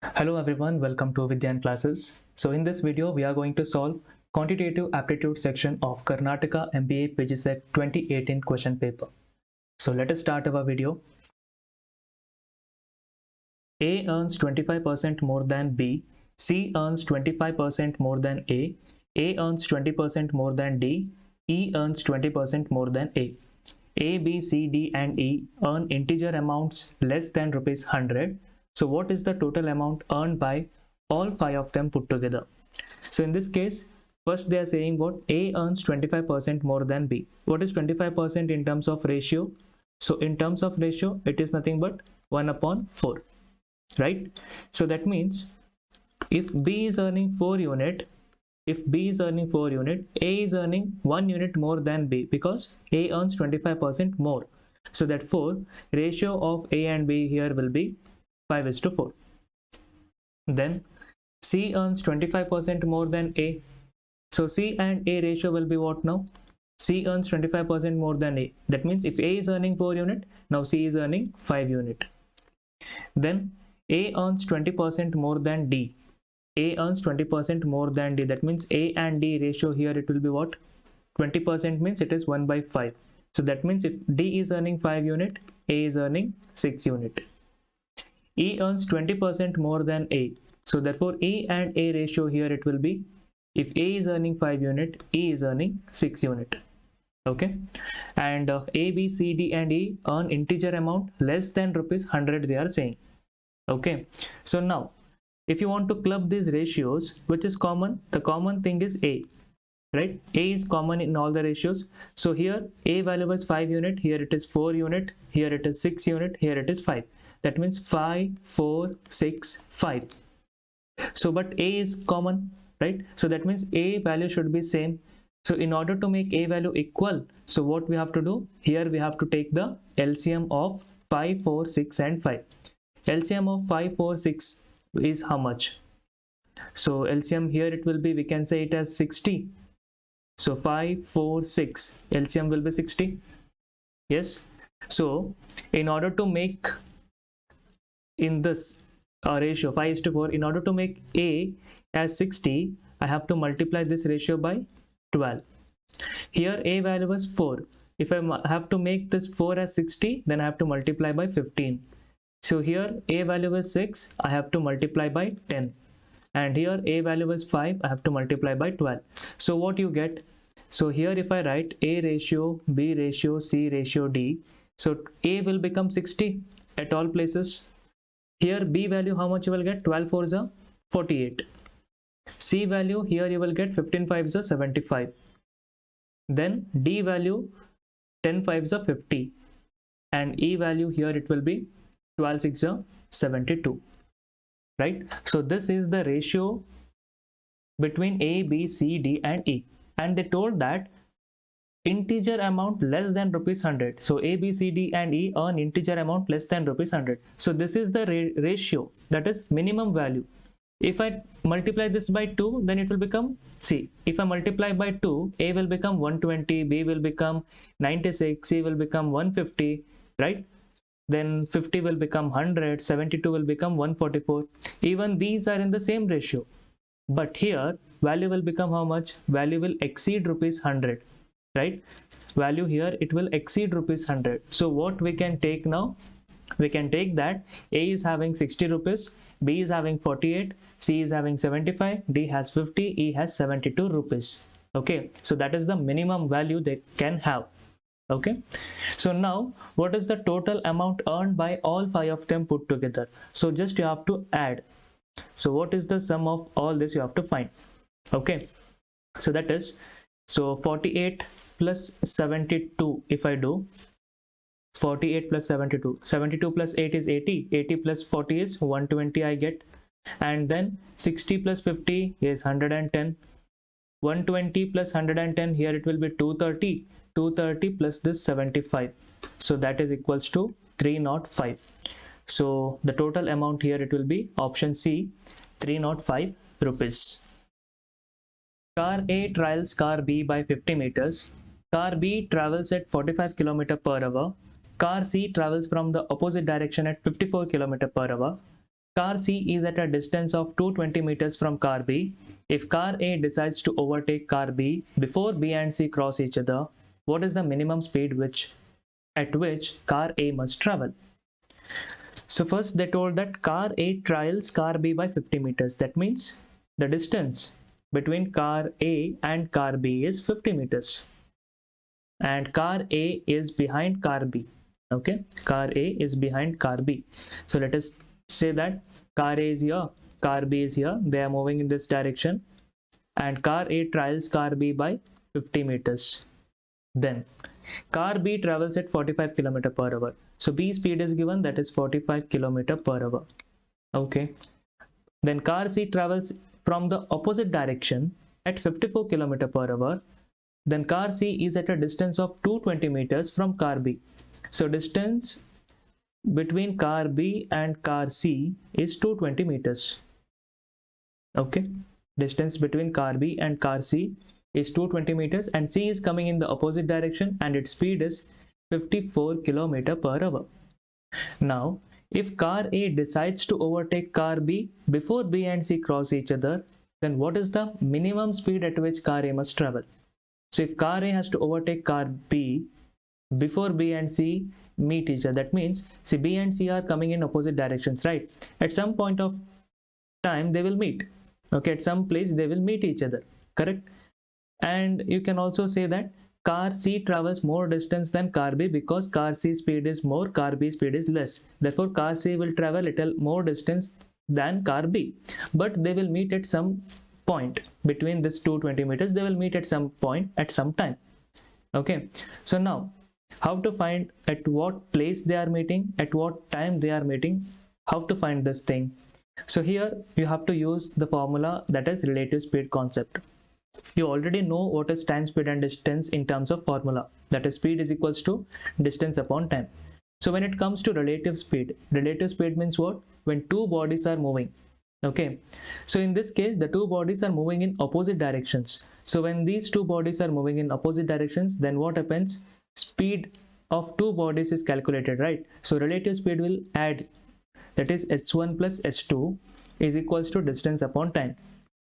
Hello everyone, welcome to Vidhyan classes. So in this video, we are going to solve Quantitative Aptitude section of Karnataka MBA PGCET 2018 question paper. So let us start our video. A earns 25% more than B, C earns 25% more than A earns 20% more than D, E earns 20% more than A. A, B, C, D and E earn integer amounts less than rupees 100. So what is the total amount earned by all five of them put together? So in this case, first they are saying what A earns 25% more than B. What is 25% in terms of ratio? So in terms of ratio, it is nothing but 1/4, right? So that means if B is earning 4 unit, A is earning 1 unit more than B because A earns 25% more. So therefore, ratio of A and B here will be 5:4. Then C earns 25% more than A. So C and A ratio will be what now? C earns 25% more than A. That means if A is earning 4 unit, now C is earning 5 unit. Then A earns 20% more than D. A earns 20% more than D. That means A and D ratio here it will be what? 20% means it is 1/5. So that means if D is earning 5 unit, A is earning 6 unit. E earns 20% more than A. So therefore E and A ratio here it will be, if A is earning 5 unit, E is earning 6 unit. Okay. And A, B, C, D and E earn integer amount less than rupees 100 they are saying. Okay. So now, if you want to club these ratios, which is common? The common thing is A, right? A is common in all the ratios. So here A value is 5 unit, here it is 4 unit, here it is 6 unit, here it is 5. That means 5, 4, 6, 5. So but A is common, right? So that means A value should be same. So in order to make A value equal, so what we have to do? Here we have to take the LCM of 5, 4, 6 and 5. LCM of 5, 4, 6 is how much? So LCM here it will be, we can say it as 60. So 5, 4, 6, LCM will be 60. Yes. So in order to make in this ratio 5:4, in order to make A as 60, I have to multiply this ratio by 12. Here A value was 4. If I have to make this 4 as 60, then I have to multiply by 15. So here A value is 6, I have to multiply by 10. And here A value is 5, I have to multiply by 12. So what you get? So here if I write A ratio, B ratio, C ratio, D, so A will become 60 at all places. Here B value how much you will get? 12 4s are 48. C value here you will get 15 5s are 75. Then D value 10 5s are 50. And E value here it will be 12 6 are 72. Right? So this is the ratio between A, B, C, D and E. And they told that integer amount less than rupees 100. So A, B, C, D and E earn integer amount less than rupees 100. So this is the ratio, that is minimum value. If I multiply this by 2, then it will become C. If I multiply by 2, A will become 120, B will become 96, C will become 150, right? Then 50 will become 100, 72 will become 144. Even these are in the same ratio. But here value will become how much? Value will exceed rupees 100. Right? Value here it will exceed rupees 100. So what we can take now? We can take that A is having 60 rupees, B is having 48, C is having 75, D has 50, E has 72 rupees. Okay, so that is the minimum value they can have. Okay, so now what is the total amount earned by all five of them put together? So just you have to add. So what is the sum of all this you have to find? Okay, so that is, so 48 plus 72, if I do 48 plus 72, 72 plus 8 is 80, 80 plus 40 is 120 I get, and then 60 plus 50 is 110, 120 plus 110 here it will be 230, 230 plus this 75, so that is equals to 305. So the total amount here it will be option C, 305 rupees. Car A trials car B by 50 meters. Car B travels at 45 km per hour. Car C travels from the opposite direction at 54 km per hour. car C is at a distance of 220 meters from car B. If car A decides to overtake car B before B and C cross each other, what is the minimum speed at which car A must travel? So first they told that car A trails car B by 50 meters. That means the distance between car A and car B is 50 meters. And car A is behind car B. Okay, car A is behind car B. So let us say that car A is here, car B is here. They are moving in this direction. And car A trails car B by 50 meters. Then car B travels at 45 km per hour. So B speed is given, that is 45 km per hour. Okay. Then car C travels from the opposite direction at 54 km per hour. Then car C is at a distance of 220 meters from car B. So distance between car B and car C is 220 meters. Okay. Distance between car B and car C is 220 meters and C is coming in the opposite direction and its speed is 54 km per hour. Now, if car A decides to overtake car B before B and C cross each other, then what is the minimum speed at which car A must travel? So if car A has to overtake car B before B and C meet each other, that means see B and C are coming in opposite directions, right? At some point of time they will meet. Okay, at some place they will meet each other, correct? And you can also say that car C travels more distance than car B because car C speed is more, car B speed is less. Therefore, car C will travel little more distance than car B. But they will meet at some point between this 220 meters. They will meet at some point at some time. Okay. So now, how to find at what place they are meeting, at what time they are meeting, how to find this thing. So here you have to use the formula, that is relative speed concept. You already know what is time, speed and distance in terms of formula, that is speed is equals to distance upon time. So when it comes to relative speed means what? When two bodies are moving. Okay, so in this case the two bodies are moving in opposite directions. So when these two bodies are moving in opposite directions, then what happens? Speed of two bodies is calculated, right? So relative speed will add, that is h1 plus h2 is equals to distance upon time.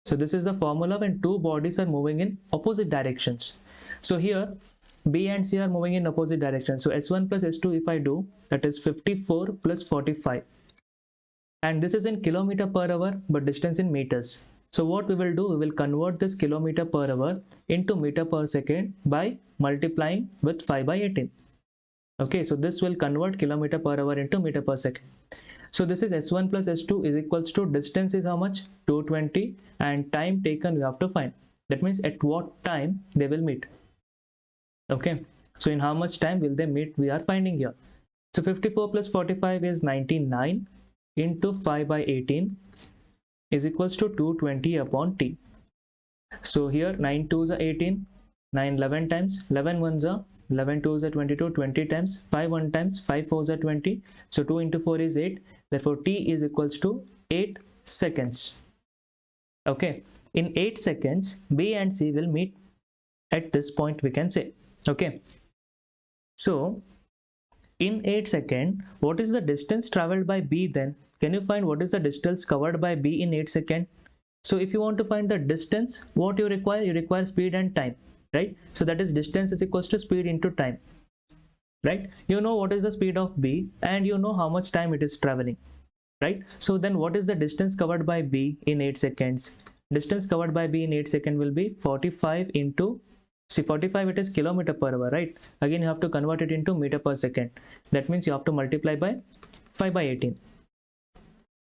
So this is the formula when two bodies are moving in opposite directions. So here B and C are moving in opposite directions. So h1 plus h2 if I do, that is 54 plus 45. And this is in kilometer per hour but distance in meters. So what we will do, we will convert this kilometer per hour into meter per second by multiplying with 5 by 18. Okay, so this will convert kilometer per hour into meter per second. So this is s1 plus s2 is equals to distance is how much? 220 and time taken we have to find. That means at what time they will meet. Okay, so in how much time will they meet we are finding here. So 54 plus 45 is 99 into 5 by 18 is equals to 220 upon t. So here 9 2s are 18, 9 11 times, 11 1s are 11 2s are 22, 20 times, 5 1 times, 5 4s are 20. So 2 into 4 is 8. Therefore, t is equals to 8 seconds. Okay, in 8 seconds, B and C will meet at this point, we can say. Okay, so in 8 seconds, what is the distance traveled by B then? Can you find what is the distance covered by B in 8 seconds? So if you want to find the distance, what you require? You require speed and time, right? So that is distance is equals to speed into time, right? You know what is the speed of B and you know how much time it is traveling, right? So then what is the distance covered by B in 8 seconds? Distance covered by B in 8 seconds will be 45 into, see 45 it is kilometer per hour, right? Again you have to convert it into meter per second. That means you have to multiply by 5 by 18.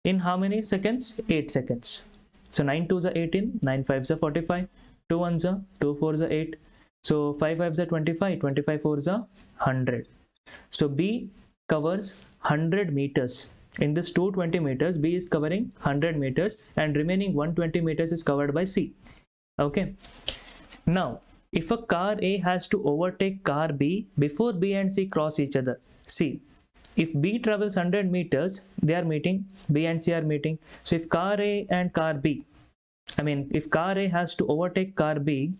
In how many seconds? 8 seconds. So 9 2s are 18, 9 5s are 45, 2 1s are 2 4s are 8. So 5 5s are 25, 25 4s are 100. So B covers 100 meters. In this 220 meters, B is covering 100 meters and remaining 120 meters is covered by C. Okay. Now, if a car A has to overtake car B before B and C cross each other, see, if B travels 100 meters, they are meeting, B and C are meeting. So if car A and car B, if car A has to overtake car B,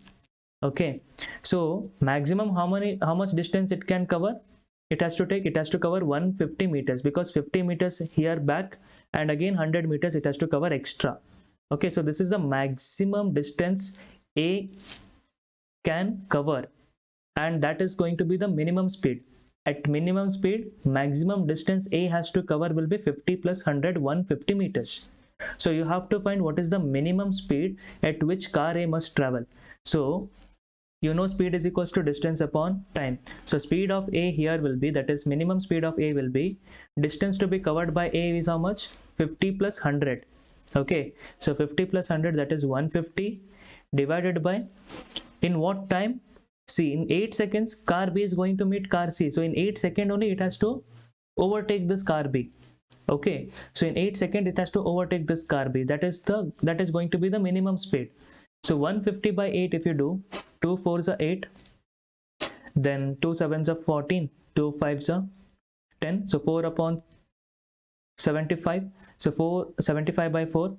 okay, so maximum how much distance it can cover? it has to cover 150 meters, because 50 meters here back and again 100 meters it has to cover extra. Okay, so this is the maximum distance A can cover, and that is going to be the minimum speed. At minimum speed, maximum distance A has to cover will be 50 plus 100, 150 meters. So you have to find what is the minimum speed at which car A must travel. So you know speed is equals to distance upon time. So speed of A here will be, that is minimum speed of A will be, distance to be covered by A is how much? 50 plus 100. Okay, so 50 plus 100, that is 150, divided by, in what time? See, in 8 seconds car B is going to meet car C. So in 8 seconds only it has to overtake this car B. Okay, so in 8 seconds it has to overtake this car B. That is going to be the minimum speed. So 150 by 8, if you do, 2 4s are 8, then 2 7s are 14, 2 5s are 10, so 4 upon 75, so 75 by 4,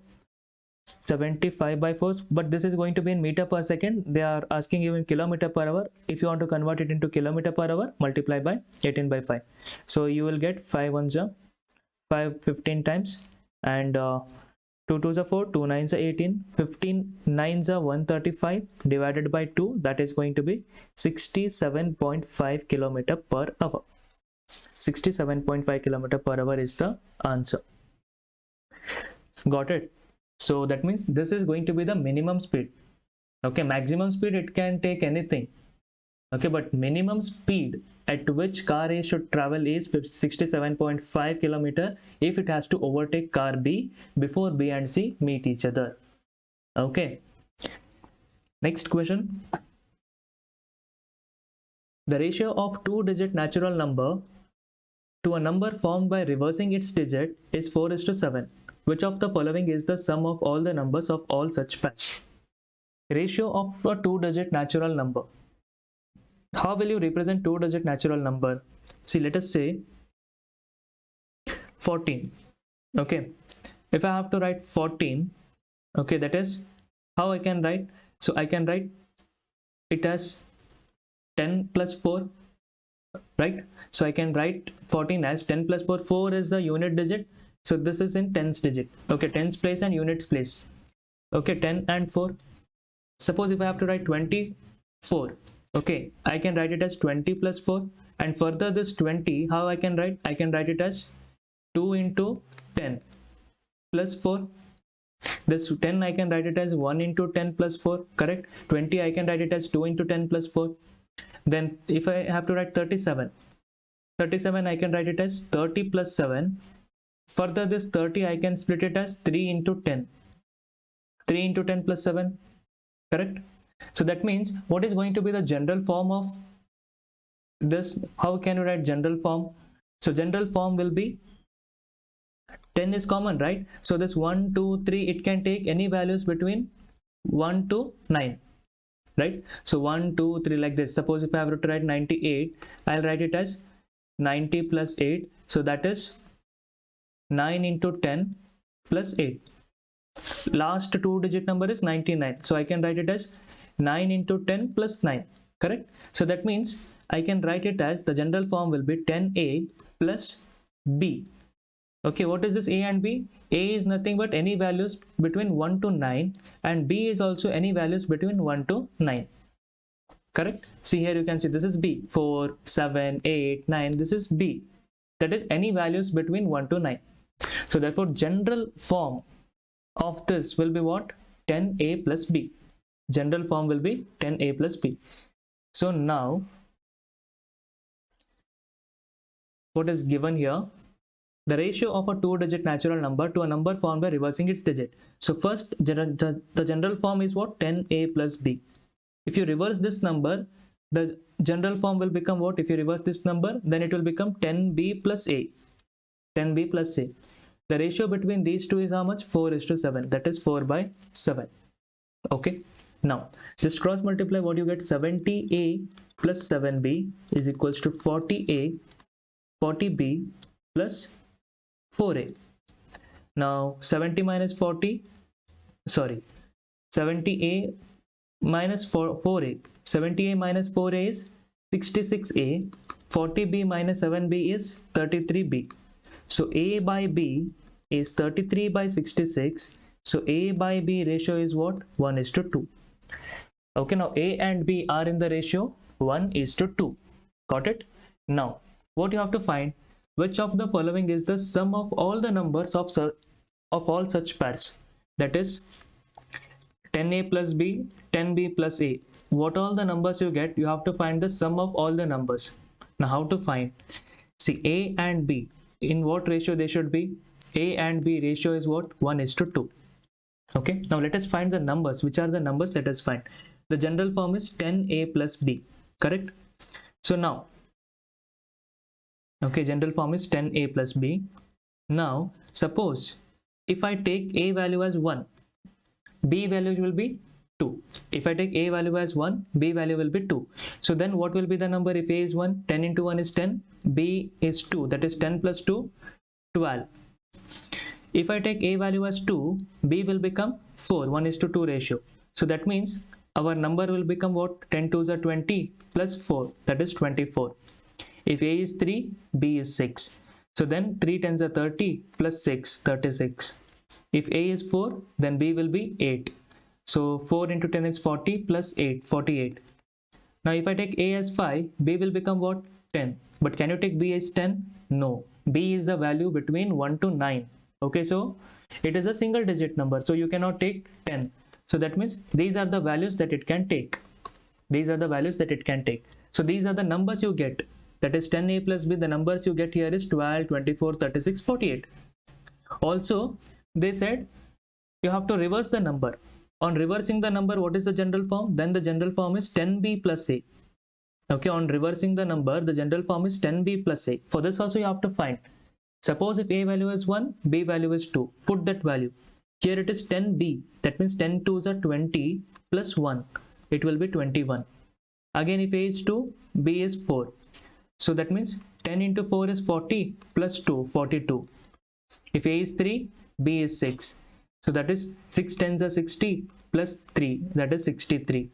75 by 4, but this is going to be in meter per second. They are asking you in kilometer per hour. If you want to convert it into kilometer per hour, multiply by 18 by 5. So you will get 5 1s are 5 15 times, and 2 2s are 4, 2 9s are 18, 15 9s are 135, divided by 2, that is going to be 67.5 kilometer per hour. 67.5 kilometer per hour is the answer. Got it? So that means this is going to be the minimum speed. Okay, maximum speed it can take anything. Okay, but minimum speed at which car A should travel is 67.5 kilometer if it has to overtake car B before B and C meet each other. Okay. Next question. The ratio of two-digit natural number to a number formed by reversing its digit is 4:7. Which of the following is the sum of all the numbers of all such pairs? Ratio of a two-digit natural number. How will you represent two-digit natural number? See, let us say 14. Okay, if I have to write 14, okay, that is how I can write. So I can write it as 10 plus 4, right? So I can write 14 as 10 plus 4. 4 is the unit digit, so this is in tens digit. Okay, tens place and units place. Okay, 10 and 4. Suppose if I have to write 24, okay, I can write it as 20 plus 4, and further this 20, how I can write? I can write it as 2 into 10 plus 4. This 10 I can write it as 1 into 10 plus 4, correct? 20 I can write it as 2 into 10 plus 4. Then if I have to write 37, I can write it as 30 plus 7. Further this 30 I can split it as 3 into 10. 3 into 10 plus 7, correct? So that means what is going to be the general form of this? How can you write general form? So general form will be 10 is common, right? So this 1 2 3, it can take any values between 1 to 9, right? So 1 2 3 like this. Suppose if I have to write 98, I'll write it as 90 plus 8, so that is 9 into 10 plus 8. Last two digit number is 99, so I can write it as 9 into 10 plus 9, correct? So that means I can write it as, the general form will be 10a plus b. Okay, what is this a and b? A is nothing but any values between 1 to 9, and b is also any values between 1 to 9, correct? See here, you can see this is b, 4 7 8 9, this is b, that is any values between 1 to 9. So therefore general form of this will be what? 10a plus b. General form will be 10a plus b. So now what is given here? The ratio of a two-digit natural number to a number formed by reversing its digit. So first, the general form is what? 10a plus b. If you reverse this number, the general form will become what? If you reverse this number, then it will become 10b plus a. 10b plus a. The ratio between these two is how much? 4:7. That is 4 by 7. Okay. Now, just cross multiply, what you get? 70a plus 7b is equals to 40a, 40b plus 4a. Now, 70 minus 40, sorry, 70a minus 4a. 70a minus 4a is 66a 40b minus 7b is 33b. So A by B is 33 by 66. So A by B ratio is what? 1:2. Okay, now A and B are in the ratio 1:2. Got it? Now, what you have to find, which of the following is the sum of all the numbers of all such pairs? That is 10A plus B, 10B plus A. What all the numbers you get, you have to find the sum of all the numbers. Now, how to find? See, A and B, in what ratio they should be? A and B ratio is what? 1:2. Okay, now let us find the numbers. Which are the numbers? Let us find. The general form is 10A plus B, correct? So now, okay, general form is 10A plus B. Now, suppose if I take A value as 1, B value will be 2. If I take A value as 1, B value will be 2. So then what will be the number if A is 1? 10 into 1 is 10, B is 2, that is 10 plus 2, 12. If I take A value as 2, B will become 4, 1:2 ratio. So that means our number will become what? 10 2s are 20 plus 4, that is 24. If A is 3, B is 6. So then 3 10s are 30 plus 6, 36. If A is 4, then B will be 8. So 4 into 10 is 40 plus 8, 48. Now if I take A as 5, B will become what? 10. But can you take B as 10? No. B is the value between 1 to 9. Okay, so it is a single digit number, so you cannot take 10. So that means these are the values that it can take. These are the values that it can take. So these are the numbers you get. That is 10A plus B. The numbers you get here is 12, 24, 36, 48. Also, they said you have to reverse the number. On reversing the number, what is the general form? Then the general form is 10B plus A. Okay, on reversing the number, the general form is 10B plus A. For this also you have to find. Suppose if A value is 1, B value is 2. Put that value. Here it is 10B. That means 10 2s are 20 plus 1. It will be 21. Again, if A is 2, B is 4. So that means 10 into 4 is 40 plus 2, 42. If A is 3, B is 6. So that is 6 10s are 60 plus 3, that is 63.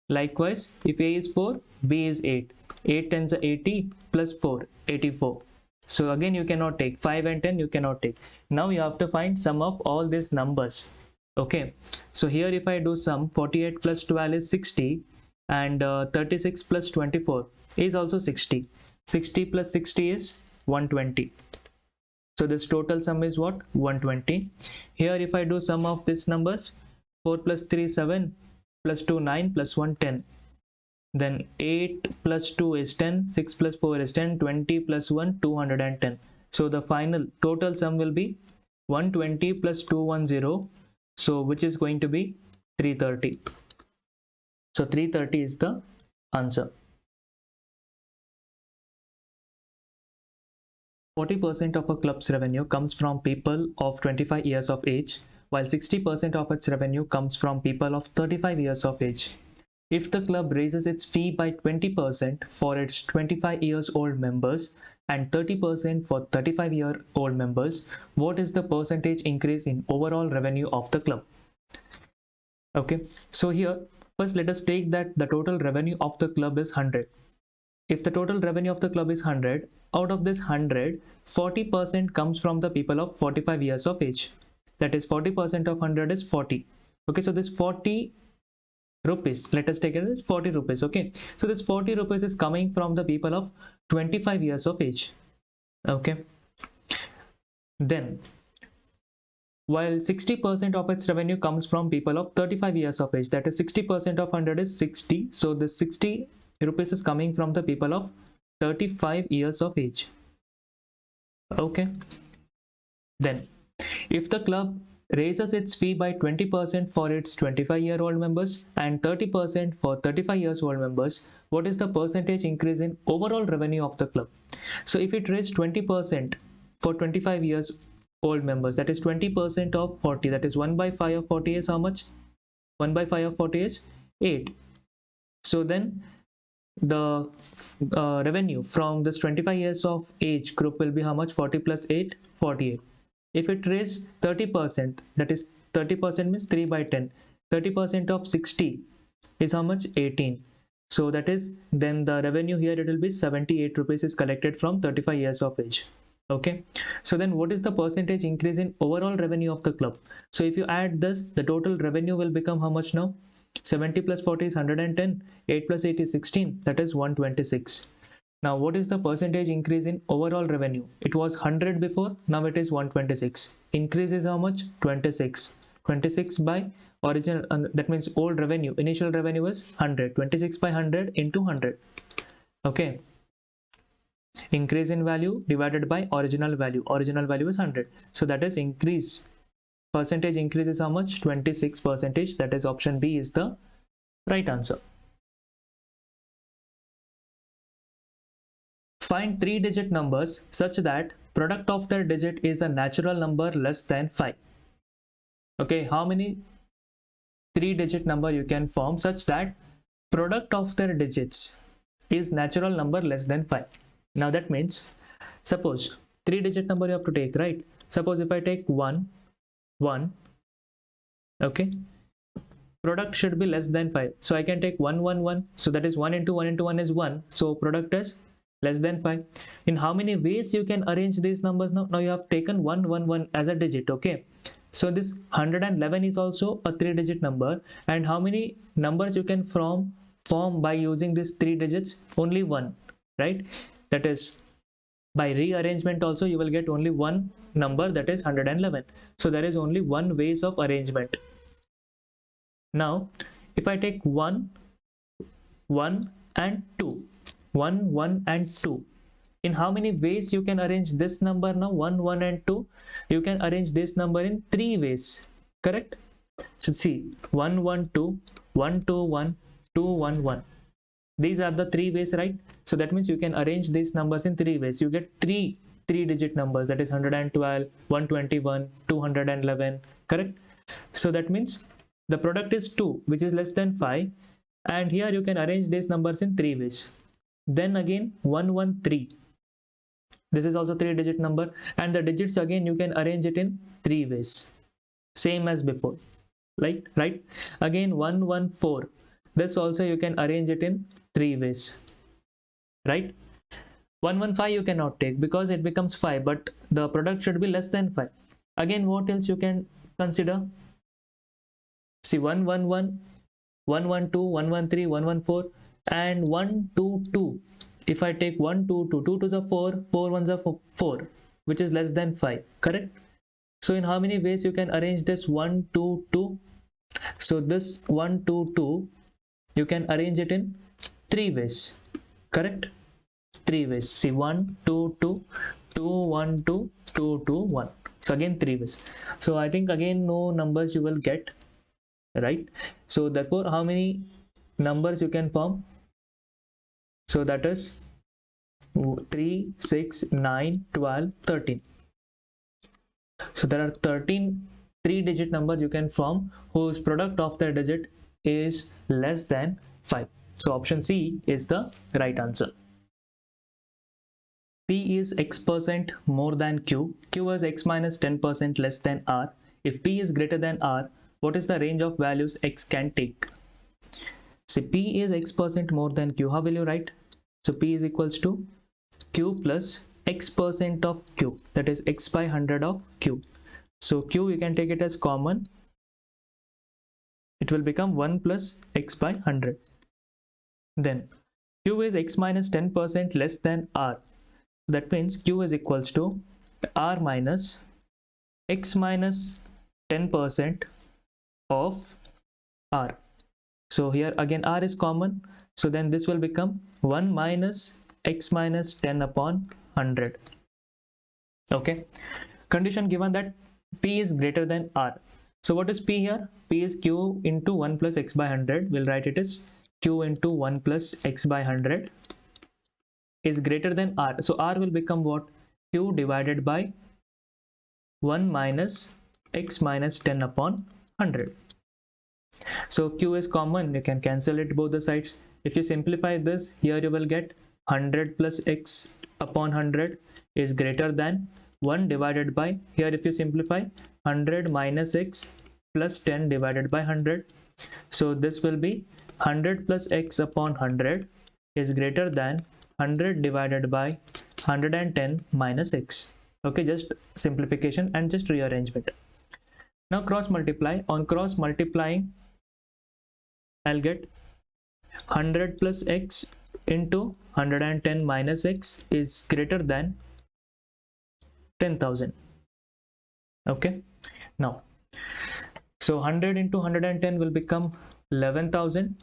Likewise, if A is 4, B is 8. 8 10s are 80 plus 4, 84. So again you cannot take 5 and 10, you cannot take. Now you have to find sum of all these numbers. Okay, so here if I do sum, 48 plus 12 is 60 and 36 plus 24 is also 60. 60 plus 60 is 120. So this total sum is what? 120. Here if I do sum of these numbers, 4 plus 3 7 plus 2 9 plus 1 10. Then 8 plus 2 is 10, 6 plus 4 is 10, 20 plus 1, 210. So the final total sum will be 120 plus 210. So which is going to be 330. So 330 is the answer. 40% of a club's revenue comes from people of 25 years of age, while 60% of its revenue comes from people of 35 years of age. If the club raises its fee by 20% for its 25 years old members and 30% for 35-year-old members, what is the percentage increase in overall revenue of the club? Okay, so here first let us take that the total revenue of the club is 100. If the total revenue of the club is 100, out of this 100, 40% comes from the people of 45 years of age. That is 40% of 100 is 40. Okay, so this 40 rupees, let us take it as 40 rupees. Okay, so this 40 rupees is coming from the people of 25 years of age. Okay, then while 60% of its revenue comes from people of 35 years of age, that is 60% of 100 is 60. So this 60 rupees is coming from the people of 35 years of age. Okay, then if the club raises its fee by 20% for its 25-year-old members and 30% for 35 years old members, what is the percentage increase in overall revenue of the club? So if it raised 20% for 25 years old members, that is 20% of 40, that is 1 by 5 of 40 is how much? 1 by 5 of 40 is 8. So then the revenue from this 25 years of age group will be how much? 40 plus 8, 48. If it raised 30%, that is 30% means 3 by 10. 30% of 60 is how much? 18. So that is, then the revenue here, it will be 78 rupees is collected from 35 years of age. Okay, so then what is the percentage increase in overall revenue of the club? So if you add this, the total revenue will become how much now? 70 plus 40 is 110, 8 plus 8 is 16, that is 126. Now what is the percentage increase in overall revenue? It was 100 before, now it is 126. Increase is how much? 26. 26 by original, that means old revenue, initial revenue was 100. 26 by 100 into 100. Okay. Increase in value divided by original value. Original value is 100. So that is increase. Percentage increase is how much? 26 percentage. That is option B is the right answer. Find 3-digit numbers such that product of their digit is a natural number less than 5. Okay, how many 3-digit number you can form such that product of their digits is natural number less than 5? Now that means, suppose 3-digit number you have to take, right? Suppose if I take 1, 1, okay, product should be less than 5. So I can take 1, 1, 1. So that is 1 into 1 into 1 is 1. So product is less than 5. In how many ways you can arrange these numbers now? Now you have taken 1, 1, 1 as a digit, okay? So this 111 is also a 3-digit number. And how many numbers you can form by using these 3 digits? Only one, right? That is, by rearrangement also you will get only one number, that is 111. So there is only one ways of arrangement. Now if I take 1, 1 and 2, 1, 1 and 2, in how many ways you can arrange this number now? 1, 1 and 2, you can arrange this number in 3 ways, correct? So see, 1, 1, 2, 1, 2, 1, 2, 1, 1. These are the 3 ways, right? So that means you can arrange these numbers in 3 ways. You get 3-digit numbers, that is 112, 121, 211, correct? So that means the product is 2, which is less than 5, and here you can arrange these numbers in 3 ways. Then again 113, this is also 3-digit number, and the digits again you can arrange it in 3 ways, same as before, like, right? Again 114, this also you can arrange it in 3 ways, right? 115 you cannot take because it becomes 5, but the product should be less than 5. Again, what else you can consider? See, 111, 112, 113, 114 and 122. If I take 1, 2, 2, 2 to the 4, 4 ones are 4, which is less than 5, correct? So in how many ways you can arrange this 1, 2, 2? So this 1, 2, 2, you can arrange it in 3 ways, correct? 3 ways. See, 1, 2, 2, 2, 1, 2, 2, 2, 1. So again 3 ways. So I think again no numbers you will get, right? So therefore how many numbers you can form? So that is 3, 6, 9, 12, 13. So there are 13 3-digit numbers you can form whose product of their digit is less than 5. So option C is the right answer. P is x% more than Q. Q is x minus 10% less than R. If P is greater than R, what is the range of values x can take? So P is x% more than Q. How will you write? So P is equals to Q plus x% of Q, that is x by 100 of Q. So Q you can take it as common. It will become 1 plus x by 100. Then Q is x minus 10% less than R. That means Q is equals to R minus x minus 10% of R. So here again R is common. So then this will become 1 minus x minus 10 upon 100. Okay. Condition given that P is greater than R. So what is P here? P is Q into 1 plus x by 100. We'll write it as Q into 1 plus x by 100 is greater than R. So R will become what? Q divided by 1 minus x minus 10 upon 100. So Q is common. You can cancel it both the sides. If you simplify this, here you will get 100 plus x upon 100 is greater than 1 divided by, here if you simplify, 100 minus x plus 10 divided by 100. So this will be 100 plus x upon 100 is greater than 100 divided by 110 minus x. Okay, just simplification and just rearrangement. Now cross multiply. On cross multiplying, I'll get 100 plus x into 110 minus x is greater than 10,000. Okay, now so 100 into 110 will become 11,000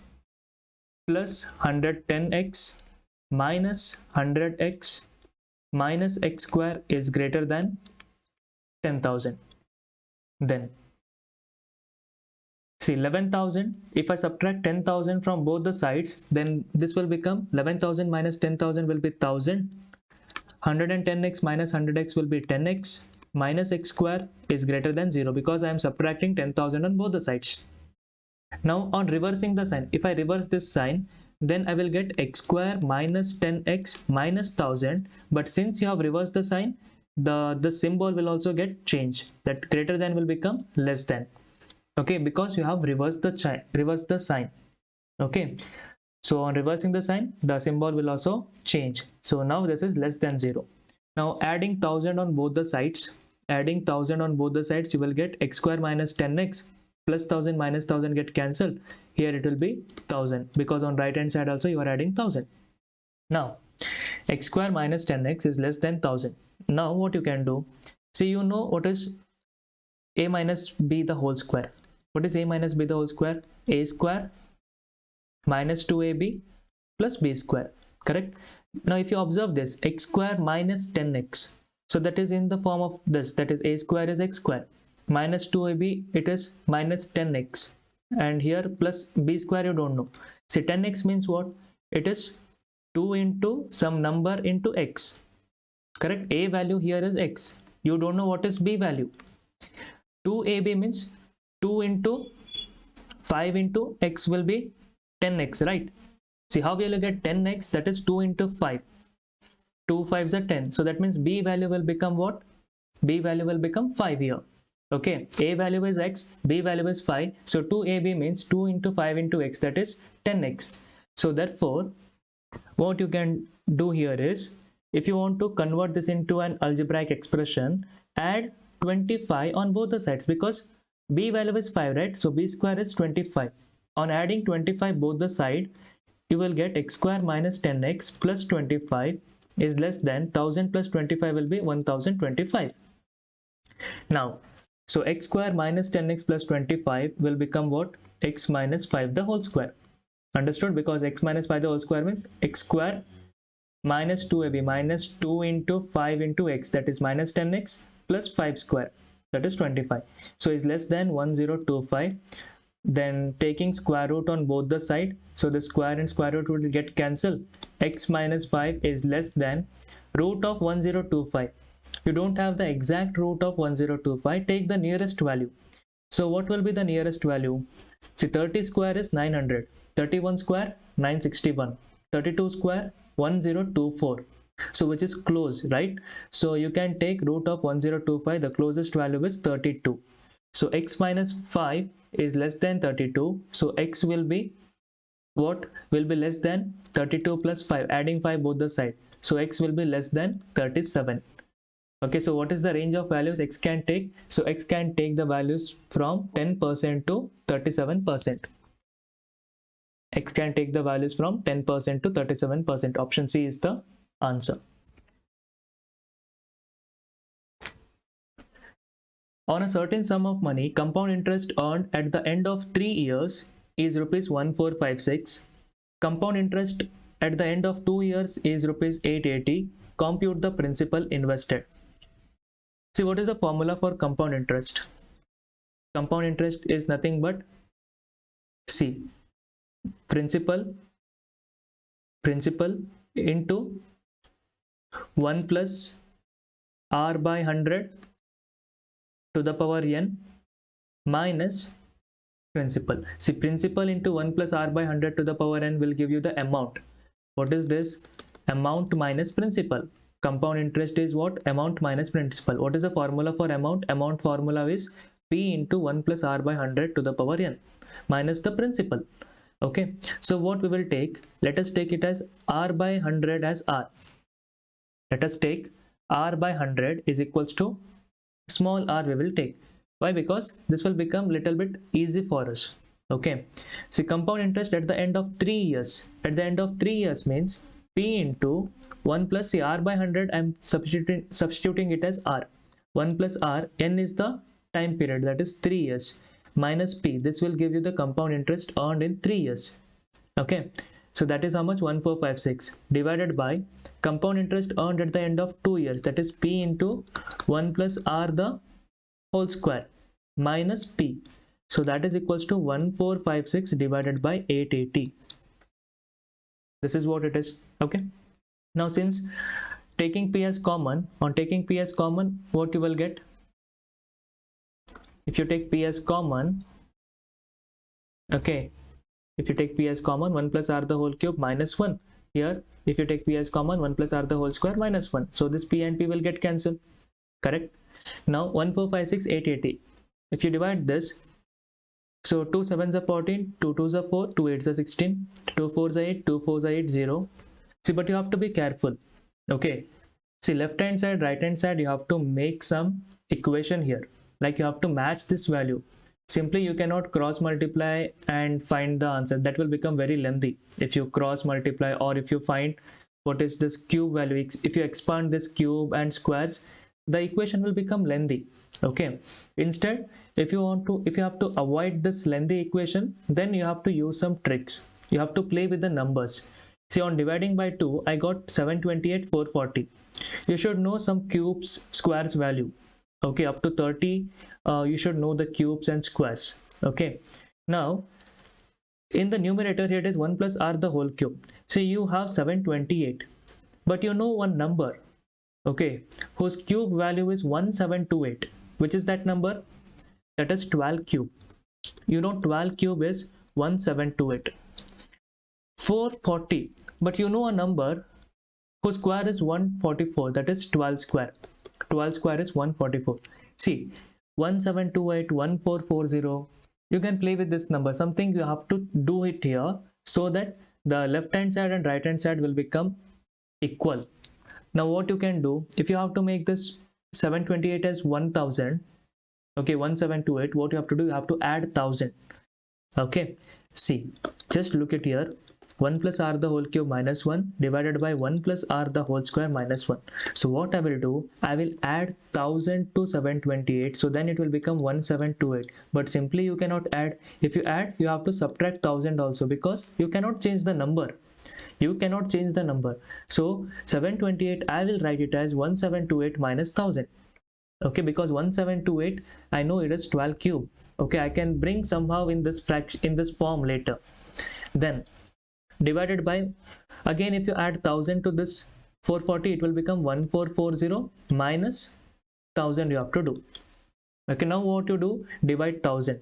plus 110x minus 100x minus x square is greater than 10,000. Then see 11,000, if I subtract 10,000 from both the sides, then this will become 11,000 minus 10,000 will be 1,000. 110x minus 100x will be 10x minus x square is greater than 0 because I am subtracting 10,000 on both the sides. Now on reversing the sign, if I reverse this sign, then I will get x square minus 10x minus 1,000, but since you have reversed the sign, the symbol will also get changed. That greater than will become less than. Okay, because you have reversed the sign. Okay, so on reversing the sign, the symbol will also change. So now this is less than 0. Now adding 1,000 on both the sides, you will get x square minus 10x plus 1,000 minus 1,000 get cancelled. Here it will be 1,000 because on right hand side also you are adding 1,000. Now x square minus 10x is less than 1,000. Now what you can do, see, you know what is a minus b the whole square. What is a minus b the whole square? A square minus 2ab plus b square, correct? Now if you observe this, x square minus 10x, so that is in the form of this, that is a square is x square minus 2ab, it is minus 10x, and here plus b square you don't know. See, 10x means what? It is 2 into some number into x, correct? A value here is x, you don't know what is b value. 2ab means 2 into 5 into x will be 10x, right? See, how will you get 10x? That is 2 into 5. 2 5s are 10. So that means b value will become what? B value will become 5 here. Okay, a value is x, b value is 5. So 2ab means 2 into 5 into x, that is 10x. So therefore, what you can do here is, if you want to convert this into an algebraic expression, add 25 on both the sides because b value is 5, right? So b square is 25. On adding 25 both the side, you will get x square minus 10x plus 25 is less than 1,000 plus 25 will be 1,025. Now, so x square minus 10x plus 25 will become what? X minus 5 the whole square. Understood? Because x minus 5 the whole square means x square minus 2ab minus 2 into 5 into x, that is minus 10x plus 5 square, that is 25. So is less than 1025. Then taking square root on both the side, so the square and square root will get cancelled. X minus 5 is less than root of 1025. You don't have the exact root of 1025, take the nearest value. So what will be the nearest value? See, 30 square is 900, 31 square 961, 32 square 1024. So which is close, right? So you can take root of 1025, the closest value is 32. So x minus 5 is less than 32. So x will be what? Will be less than 32 plus 5, adding 5 both the side. So x will be less than 37. Okay, so what is the range of values x can take? So x can take the values from 10% to 37%. X can take the values from 10% to 37%. Option C is the answer. On a certain sum of money, compound interest earned at the end of 3 years is rupees 1456. Compound interest at the end of 2 years is rupees 880. Compute the principal invested. See, what is the formula for compound interest? Compound interest is nothing but C, principal into 1 plus r by 100 to the power n minus principal. See, principal into 1 plus r by 100 to the power n will give you the amount. What is this? Amount minus principal. Compound interest is what? Amount minus principal. What is the formula for amount? Amount formula is P into 1 plus r by 100 to the power n minus the principal. Okay, so what we will take, let us take it as r by 100 as r. Let us take r by 100 is equals to small r we will take. Why? Because this will become little bit easy for us. Okay, see, compound interest at the end of 3 years, at the end of 3 years means p into 1 plus, see, r by 100 I'm substituting it as r, 1 plus r, n is the time period, that is 3 years, minus p, this will give you the compound interest earned in 3 years. Okay, so that is how much, 1456, divided by compound interest earned at the end of 2 years, that is p into 1 plus r the whole square minus p, so that is equals to 1456 divided by 880. This is what it is. Okay, now since taking p as common, on taking p as common, what you will get, if you take p as common, okay, if you take p as common, 1 plus r the whole cube minus 1, here if you take p as common, 1 plus r the whole square minus 1, so this p and p will get cancelled, correct? Now 1456 880, if you divide this, so 2 7s are 14, 2 2s are 4, 2 8s are 16, 2 4s are 8, 2 4s are 8, 0. See, but you have to be careful. Okay, see, left hand side, right hand side, you have to make some equation here, like you have to match this value. Simply you cannot cross multiply and find the answer, that will become very lengthy if you cross multiply, or if you find what is this cube value, if you expand this cube and squares, the equation will become lengthy. Okay, instead, if you have to avoid this lengthy equation, then you have to use some tricks, you have to play with the numbers. See, on dividing by 2 I got 728 440. You should know some cubes squares value. Okay, up to 30 you should know the cubes and squares. Okay, now in the numerator here it is 1 plus r the whole cube. So you have 728, but you know one number, okay, whose cube value is 1728. Which is that number? That is 12 cube. You know 12 cube is 1728. 440, but you know a number whose square is 144, that is 12 square. 12 square is 144. See, 1728 1440, you can play with this number. Something you have to do it here, so that the left hand side and right hand side will become equal. Now what you can do, if you have to make this 728 as 1000, okay, 1728, what you have to do, you have to add 1000. Okay, see, just look at here, 1 plus r the whole cube minus 1 divided by 1 plus r the whole square minus 1. So what I will do, I will add 1000 to 728, so then it will become 1728. But simply you cannot add. If you add, you have to subtract 1000 also, because you cannot change the number. You cannot change the number. So 728, I will write it as 1728 minus 1000. Okay, because 1728 I know it is 12 cube. Okay, I can bring somehow in this fraction, in this form later. Then divided by, again if you add 1000 to this 440, it will become 1440 minus 1000 you have to do. Okay, now what you do, divide 1000,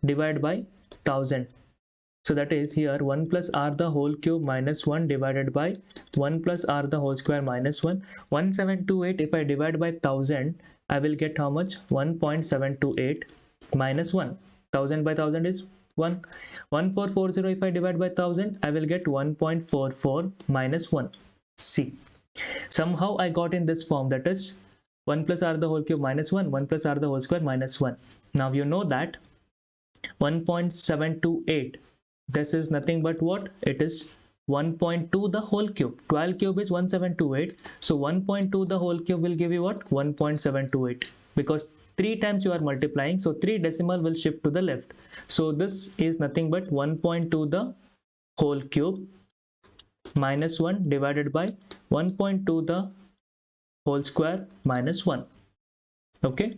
divide by 1000. So that is here 1 plus r the whole cube minus 1 divided by 1 plus r the whole square minus 1. 1728, if I divide by 1000, I will get how much? 1.728 minus 1. 1000 by 1000 is 1. 1440, if I divide by 1000, I will get 1.44 minus 1. See, somehow I got in this form, that is 1 plus r the whole cube minus 1, 1 plus r the whole square minus 1. Now you know that 1.728, this is nothing but what? It is 1.2 the whole cube. 12 cube is 1728. So 1.2 the whole cube will give you what? 1.728. Because 3 times you are multiplying, so 3 decimal will shift to the left. So this is nothing but 1.2 the whole cube minus 1 divided by 1.2 the whole square minus 1. Okay,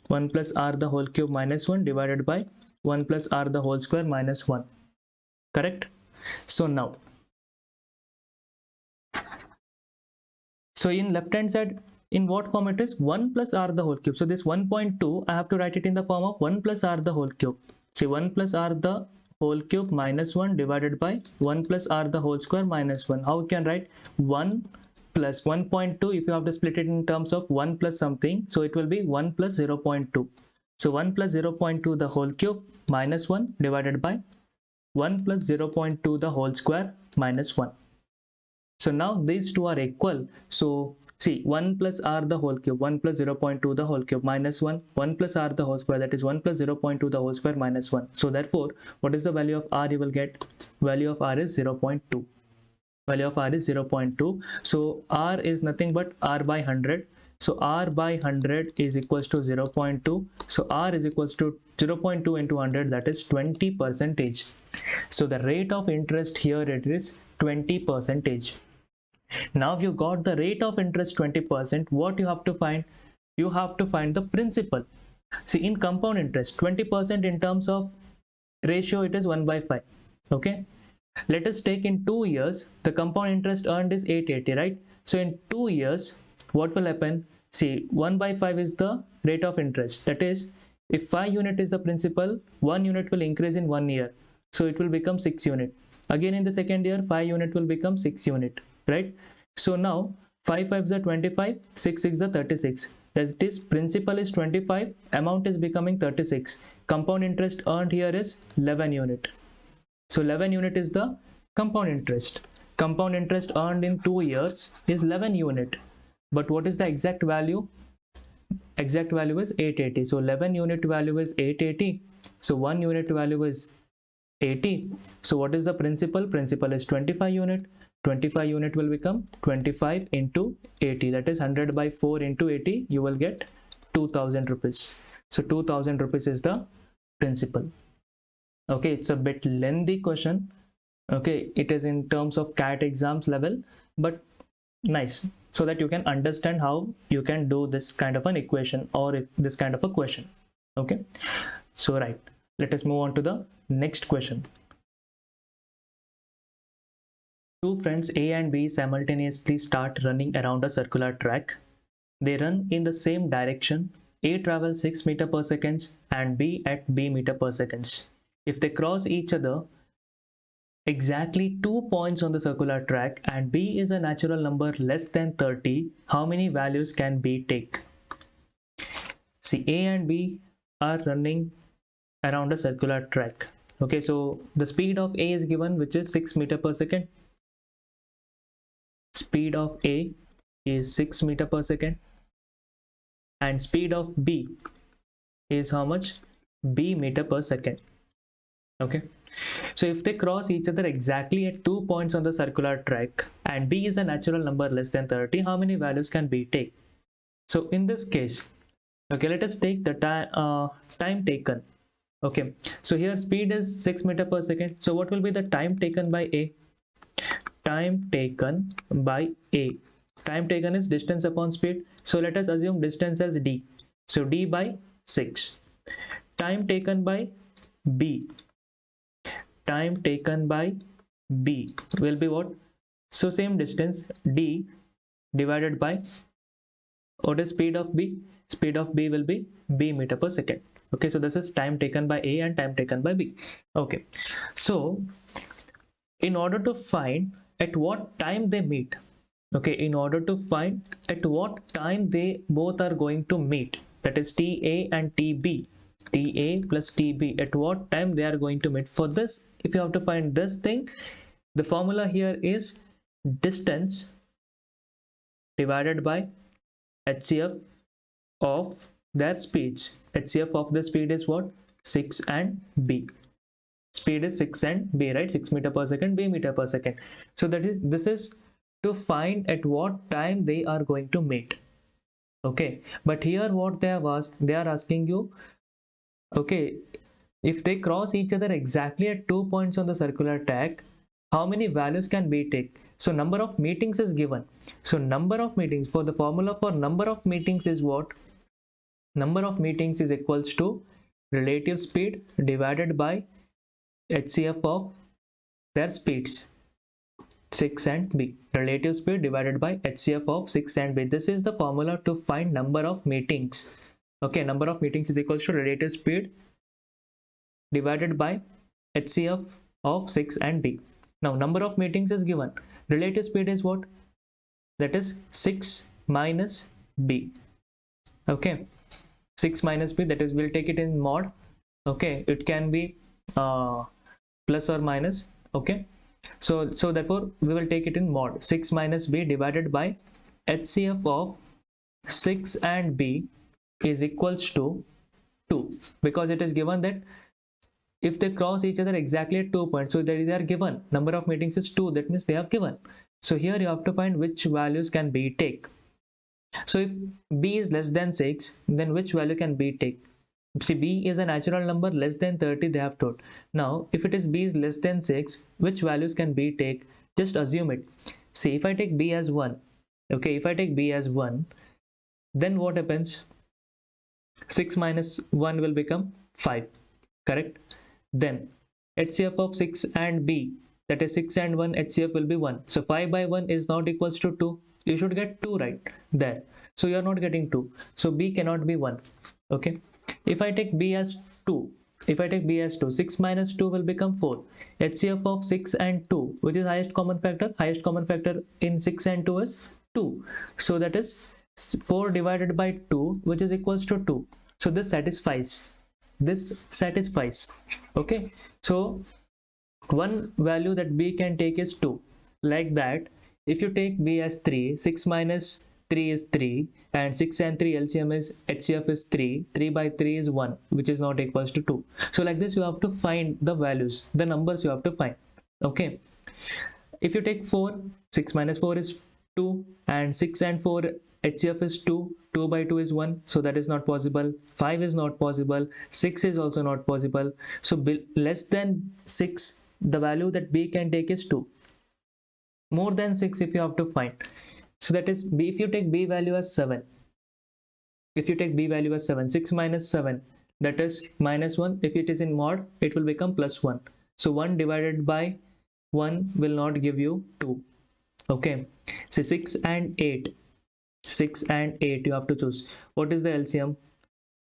1 plus r the whole cube minus 1 divided by 1 plus r the whole square minus 1. Correct? So now, so in left hand side, in what form it is? 1 plus r the whole cube. So this 1.2, I have to write it in the form of 1 plus r the whole cube. See, 1 plus r the whole cube minus 1 divided by 1 plus r the whole square minus 1. How we can write? 1 plus 1.2, if you have to split it in terms of 1 plus something, so it will be 1 plus 0.2. So 1 plus 0.2 the whole cube minus 1 divided by 1 plus 0.2 the whole square minus 1. So now these two are equal. So see, 1 plus r the whole cube, 1 plus 0.2 the whole cube minus 1, 1 plus r the whole square, that is 1 plus 0.2 the whole square minus 1. So therefore, what is the value of r you will get? Value of r is 0.2. Value of r is 0.2. So r is nothing but r by 100. So r by 100 is equals to 0.2. So r is equals to 0.2 into 100, that is 20%. So the rate of interest here, it is 20%. Now you got the rate of interest 20%. What you have to find? You have to find the principal. See, in compound interest, 20% in terms of ratio, it is 1 by 5. Okay. Let us take in 2 years, the compound interest earned is 880, right? So in 2 years, what will happen? See, 1 by 5 is the rate of interest. That is, if 5 unit is the principal, 1 unit will increase in 1 year. So it will become 6 unit. Again in the second year, 5 unit will become 6 unit, right? So now 5 5s are 25, 6 6 are 36. That is, principal is 25, amount is becoming 36. Compound interest earned here is 11 unit. So 11 unit is the compound interest. Compound interest earned in 2 years is 11 unit. But what is the exact value? Exact value is 880. So 11 unit value is 880. So 1 unit value is 80. So what is the principal? Principal is 25 unit. 25 unit will become 25 into 80. That is 100 by 4 into 80. You will get 2000 rupees. So 2000 rupees is the principal. Okay, it's a bit lengthy question. Okay, it is in terms of CAT exams level, but nice, so that you can understand how you can do this kind of an equation or this kind of a question. Okay, so right, let us move on to the next question. Two friends A and B simultaneously start running around a circular track. They run in the same direction. A travels 6 meter per second and B at B meter per second. If they cross each other exactly 2 points on the circular track and B is a natural number less than 30, how many values can B take? See, A and B are running around a circular track. Okay, so the speed of A is given, which is 6 meter per second. Speed of A is 6 meter per second and speed of B is how much? B meter per second. Okay, so if they cross each other exactly at 2 points on the circular track and B is a natural number less than 30, how many values can B take? So in this case, okay, let us take the time taken. Okay, so here speed is 6 meter per second. So what will be the time taken by A? Time taken by A. Time taken is distance upon speed. So let us assume distance as D. So D by 6. Time taken by B. Time taken by B will be what? So same distance, D divided by what is speed of B? Speed of B will be B meter per second. Okay, so this is time taken by A and time taken by B. Okay, so in order to find at what time they meet, okay, in order to find at what time they both are going to meet, that is TA and TB, TA plus TB, at what time they are going to meet. For this, if you have to find this thing, the formula here is distance divided by HCF of their speeds. HCF of the speed is what? 6 and B. Speed is 6 and B, right? 6 meter per second, B meter per second. So this is to find at what time they are going to meet. Okay, but here what they have asked, they are asking you, okay, if they cross each other exactly at 2 points on the circular track, how many values can B take? So number of meetings is given. So number of meetings, for the formula for number of meetings is what? Number of meetings is equals to relative speed divided by HCF of their speeds, 6 and B. Relative speed divided by HCF of 6 and B. This is the formula to find number of meetings. Okay, number of meetings is equals to relative speed divided by HCF of 6 and B. Now number of meetings is given. Relative speed is what? That is 6 minus B. Okay, 6 minus B, that is, we'll take it in mod. Okay, it can be plus or minus. Okay, so therefore we will take it in mod 6 minus b divided by HCF of 6 and b is equals to 2, because it is given that if they cross each other exactly at 2 points, so they are given number of meetings is 2, that means they have given. So here you have to find which values can b take. So if b is less than 6, then which value can b take? See, b is a natural number less than 30, they have told. Now if it is b is less than 6, which values can b take? Just assume it. See, if I take b as 1, okay, if I take b as 1, then what happens? 6 minus 1 will become 5, correct? Then HCF of 6 and b, that is 6 and 1, HCF will be 1. So 5 by 1 is not equals to 2. You should get 2 right there. So you are not getting 2. So b cannot be 1. Okay. If I take b as 2, 6 minus 2 will become 4. HCF of 6 and 2, which is highest common factor? Highest common factor in 6 and 2 is 2. So that is 4 divided by 2, which is equals to 2. So this satisfies. Okay. So one value that b can take is 2. Like that, if you take b as 3, 6 minus 3 is 3, and 6 and 3 LCM is HCF is 3, 3 by 3 is 1, which is not equals to 2. So like this you have to find the values, the numbers you have to find. Okay. If you take 4, 6 minus 4 is 2, and 6 and 4 HCF is 2, 2 by 2 is 1, so that is not possible. 5 is not possible, 6 is also not possible. So less than 6, the value that b can take is 2. More than 6 if you have to find. So that is b. If you take b value as 7, 6 minus 7, that is minus 1. If it is in mod, it will become plus 1. So 1 divided by 1 will not give you 2. Okay. So 6 and 8 you have to choose. What is the LCM?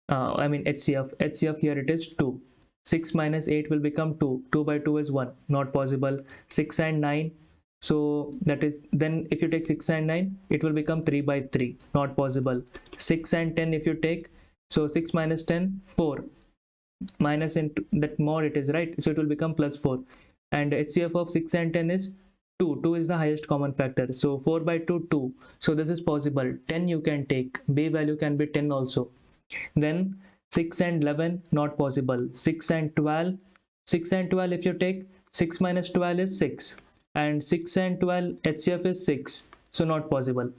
HCF here it is 2. 6 minus 8 will become 2. 2 by 2 is 1. Not possible. 6 and 9. So that is, then if you take 6 and 9, it will become 3 by 3. Not possible. 6 and 10 if you take, so 6 minus 10, 4. Minus into that mod it is, right? So it will become plus 4. And HCF of 6 and 10 is 2. 2 is the highest common factor. So 4 by 2, 2. So this is possible. 10 you can take. B value can be 10 also. Then 6 and 11, not possible. 6 and 12. 6 and 12 if you take, 6 minus 12 is 6. And 6 and 12 HCF is 6. So not possible.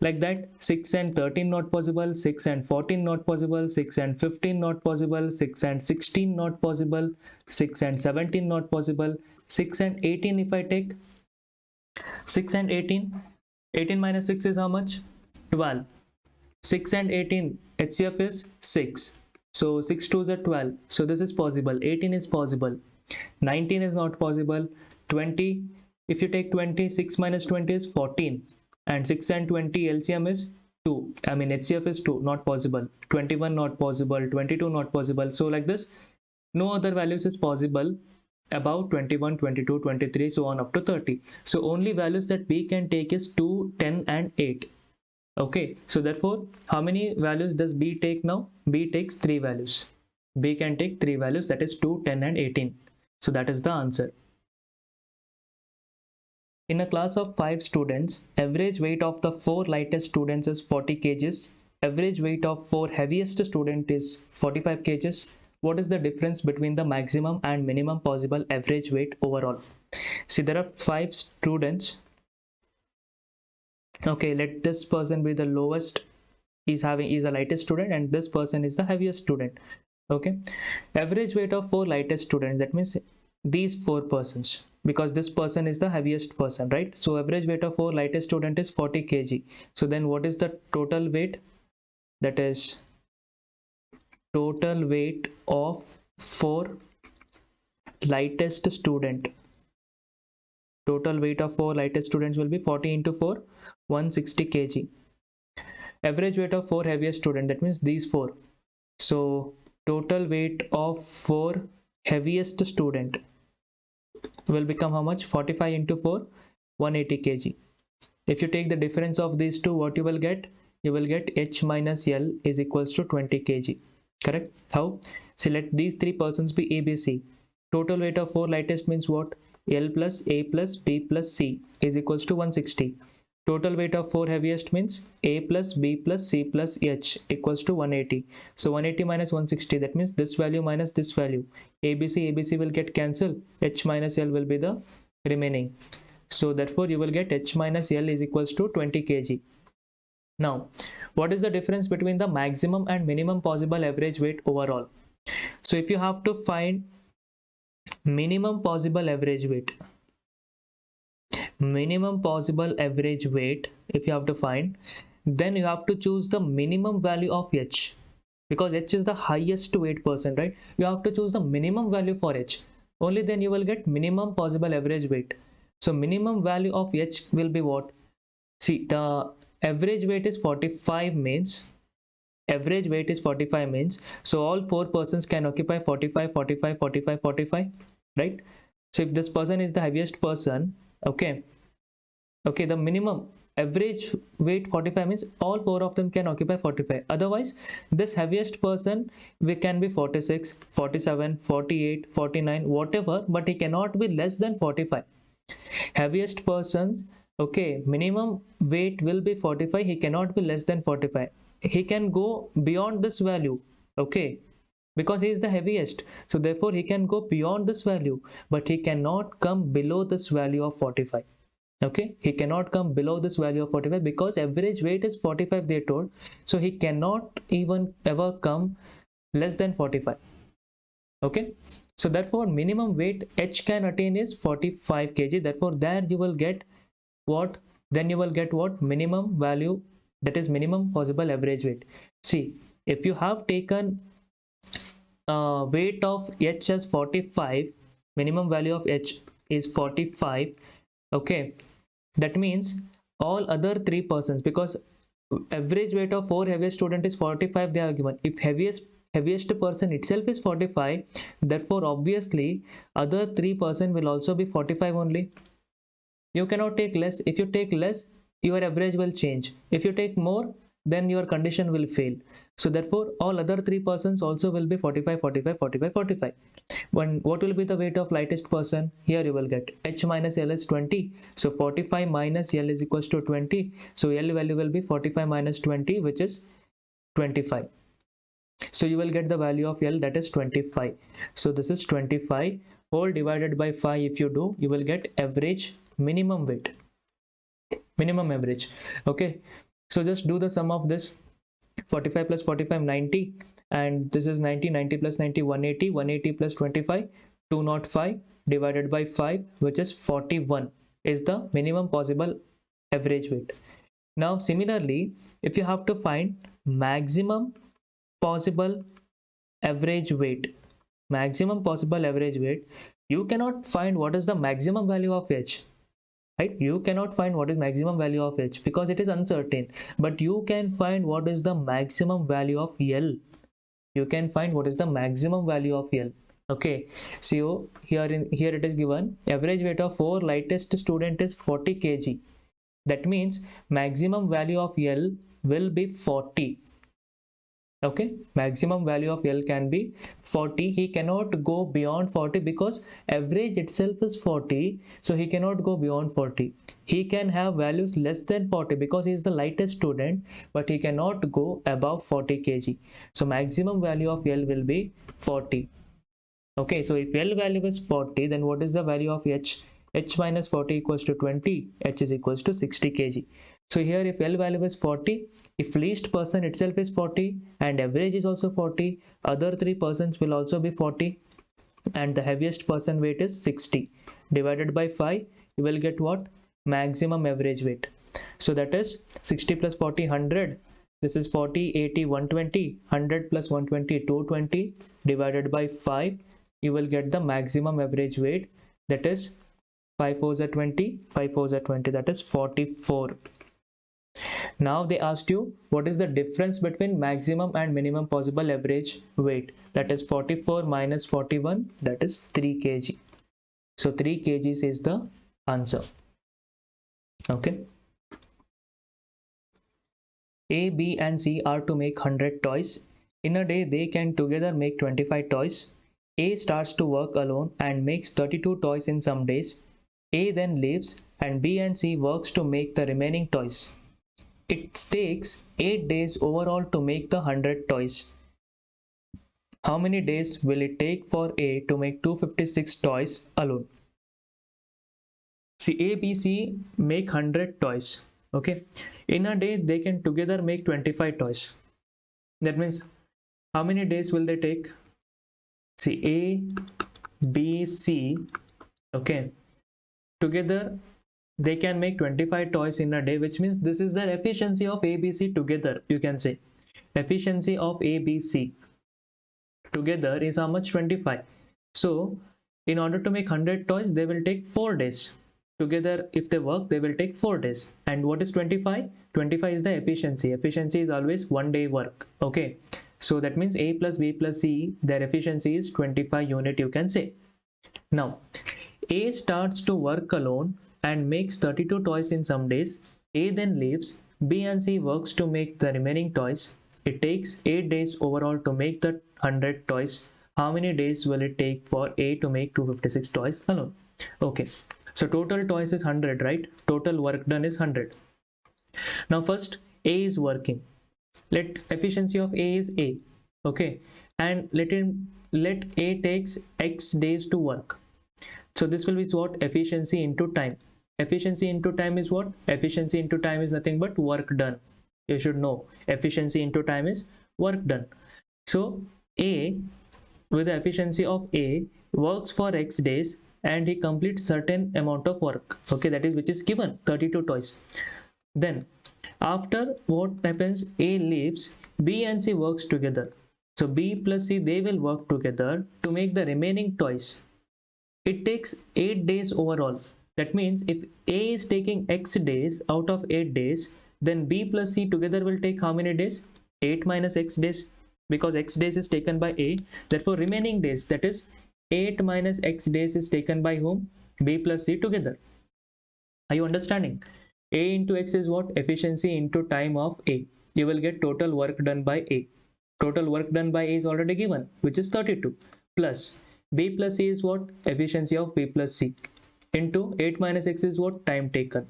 Like that, 6 and 13 not possible, 6 and 14 not possible, 6 and 15 not possible, 6 and 16 not possible, 6 and 17 not possible, 6 and 18 if I take, 6 and 18, 18 minus 6 is how much? 12. 6 and 18, HCF is 6. So 6 2s are 12. So this is possible. 18 is possible. 19 is not possible. 20, if you take 20, 6 minus 20 is 14. And 6 and 20 LCM is 2. HCF is 2. Not possible. 21 not possible. 22 not possible. So like this, no other values is possible above 21, 22, 23, so on up to 30. So only values that B can take is 2, 10 and 8. Okay, so therefore how many values does B take now? B takes 3 values. B can take 3 values, that is 2, 10 and 18. So that is the answer. In a class of 5 students, average weight of the 4 lightest students is 40 kgs. Average weight of 4 heaviest student is 45 kgs. What is the difference between the maximum and minimum possible average weight overall? See, there are 5 students. Okay, let this person be the lowest, is the lightest student, and this person is the heaviest student. Okay, average weight of 4 lightest students, that means these 4 persons, because this person is the heaviest person, right? So average weight of 4 lightest student is 40 kg. So then what is the total weight? That is total weight of 4 lightest student. Total weight of 4 lightest students will be 40 into 4, 160 kg. Average weight of 4 heaviest student, that means these 4. So total weight of 4 heaviest student will become how much? 45 into 4, 180 kg. If you take the difference of these two, what you will get? You will get H minus L is equals to 20 kg. Correct? How? So let these 3 persons be ABC. Total weight of 4 lightest means what? L plus A plus B plus C is equals to 160. Total weight of 4 heaviest means A plus B plus C plus H equals to 180. So 180 minus 160, that means this value minus this value. ABC will get cancelled. H minus L will be the remaining. So therefore you will get H minus L is equals to 20 kg. Now, what is the difference between the maximum and minimum possible average weight overall? So if you have to find minimum possible average weight, if you have to find, then you have to choose the minimum value of H, because H is the highest weight person, right? You have to choose the minimum value for H, only then you will get minimum possible average weight. So minimum value of H will be what? See, the average weight is 45 means, so all 4 persons can occupy 45, 45, 45, 45, right? So if this person is the heaviest person, okay, the minimum average weight 45 means all 4 of them can occupy 45. Otherwise, this heaviest person we can be 46, 47, 48, 49, whatever, but he cannot be less than 45. Heaviest person, okay, minimum weight will be 45, he cannot be less than 45. He can go beyond this value, okay, because he is the heaviest, so therefore he can go beyond this value, but he cannot come below this value of 45. Okay, he cannot come below this value of 45 because average weight is 45 they told, so he cannot even ever come less than 45. Okay, so therefore minimum weight H can attain is 45 kg. Therefore there you will get what? Then you will get what? Minimum value, that is minimum possible average weight. See, if you have taken weight of H as 45, minimum value of H is 45, okay, that means all other 3 persons, because average weight of 4 heaviest student is 45 they are given. If heaviest person itself is 45, therefore obviously other 3 person will also be 45 only. You cannot take less. If you take less, your average will change. If you take more, then your condition will fail. So therefore all other 3 persons also will be 45, 45, 45, 45. What will be the weight of lightest person? Here you will get H minus L is 20. So 45 minus L is equals to 20. So L value will be 45 minus 20, which is 25. So you will get the value of L, that is 25. So this is 25 whole divided by 5. If you do, you will get average minimum weight, minimum average. Okay, so just do the sum of this. 45 plus 45, 90, and this is 90, 90 plus 90, 180, 180 plus 25, 205 divided by 5, which is 41, is the minimum possible average weight. Now similarly, if you have to find maximum possible average weight, you cannot find what is the maximum value of H, right? You cannot find what is maximum value of H because it is uncertain, but you can find what is the maximum value of L. You can find what is the maximum value of L. Okay, so here it is given average weight of 4 lightest student is 40 kg. That means maximum value of L will be 40. Okay, maximum value of L can be 40. He cannot go beyond 40 because average itself is 40, so he cannot go beyond 40. He can have values less than 40 because he is the lightest student, but he cannot go above 40 kg. So maximum value of L will be 40. Okay, so if L value is 40, then what is the value of H? H minus 40 equals to 20, H is equals to 60 kg. So here if L value is 40, if least person itself is 40 and average is also 40, other 3 persons will also be 40, and the heaviest person weight is 60. Divided by 5, you will get what? Maximum average weight. So that is 60 plus 40, 100. This is 40, 80, 120, 100 plus 120, 220. Divided by 5, you will get the maximum average weight, that is 5 4s are 20, 5 4s are 20, that is 44. Now they asked you what is the difference between maximum and minimum possible average weight, that is 44 minus 41, that is 3 kg. So 3 kgs is the answer. Okay, A, B and C are to make 100 toys. In a day they can together make 25 toys. A starts to work alone and makes 32 toys in some days. A then leaves and B and C works to make the remaining toys. It takes 8 days overall to make the 100 toys. How many days will it take for A to make 256 toys alone? See, A, B, C make 100 toys. Okay. In a day, they can together make 25 toys. That means, how many days will they take? See, A, B, C, okay, together they can make 25 toys in a day, which means this is the efficiency of A, B, C together. You can say efficiency of A, B, C together is how much? 25. So in order to make 100 toys, they will take 4 days. Together, if they work, they will take 4 days. And what is 25? 25 is the efficiency. Efficiency is always 1 day work. Okay. So that means A plus B plus C, their efficiency is 25 unit, you can say. Now, A starts to work alone and makes 32 toys in some days. A then leaves. B and C works to make the remaining toys. It takes 8 days overall to make the 100 toys. How many days will it take for A to make 256 toys alone? Okay. So total toys is 100, right? Total work done is 100. Now first, A is working. Let efficiency of A is A. Okay. And let A takes X days to work. So this will be what? Efficiency into time. Efficiency into time is what? Efficiency into time is nothing but work done. You should know. Efficiency into time is work done. So A, with the efficiency of A, works for X days and he completes certain amount of work. Okay, that is which is given 32 toys. Then after what happens? A leaves, B and C works together. So B plus C, they will work together to make the remaining toys. It takes 8 days overall. That means if A is taking X days out of 8 days, then B plus C together will take how many days? 8 minus X days, because X days is taken by A. Therefore remaining days, that is 8 minus X days, is taken by whom? B plus C together. Are you understanding? A into X is what? Efficiency into time of A. You will get total work done by A. Total work done by A is already given, which is 32, plus B plus C is what? Efficiency of B plus C, into 8 minus X is what? Time taken.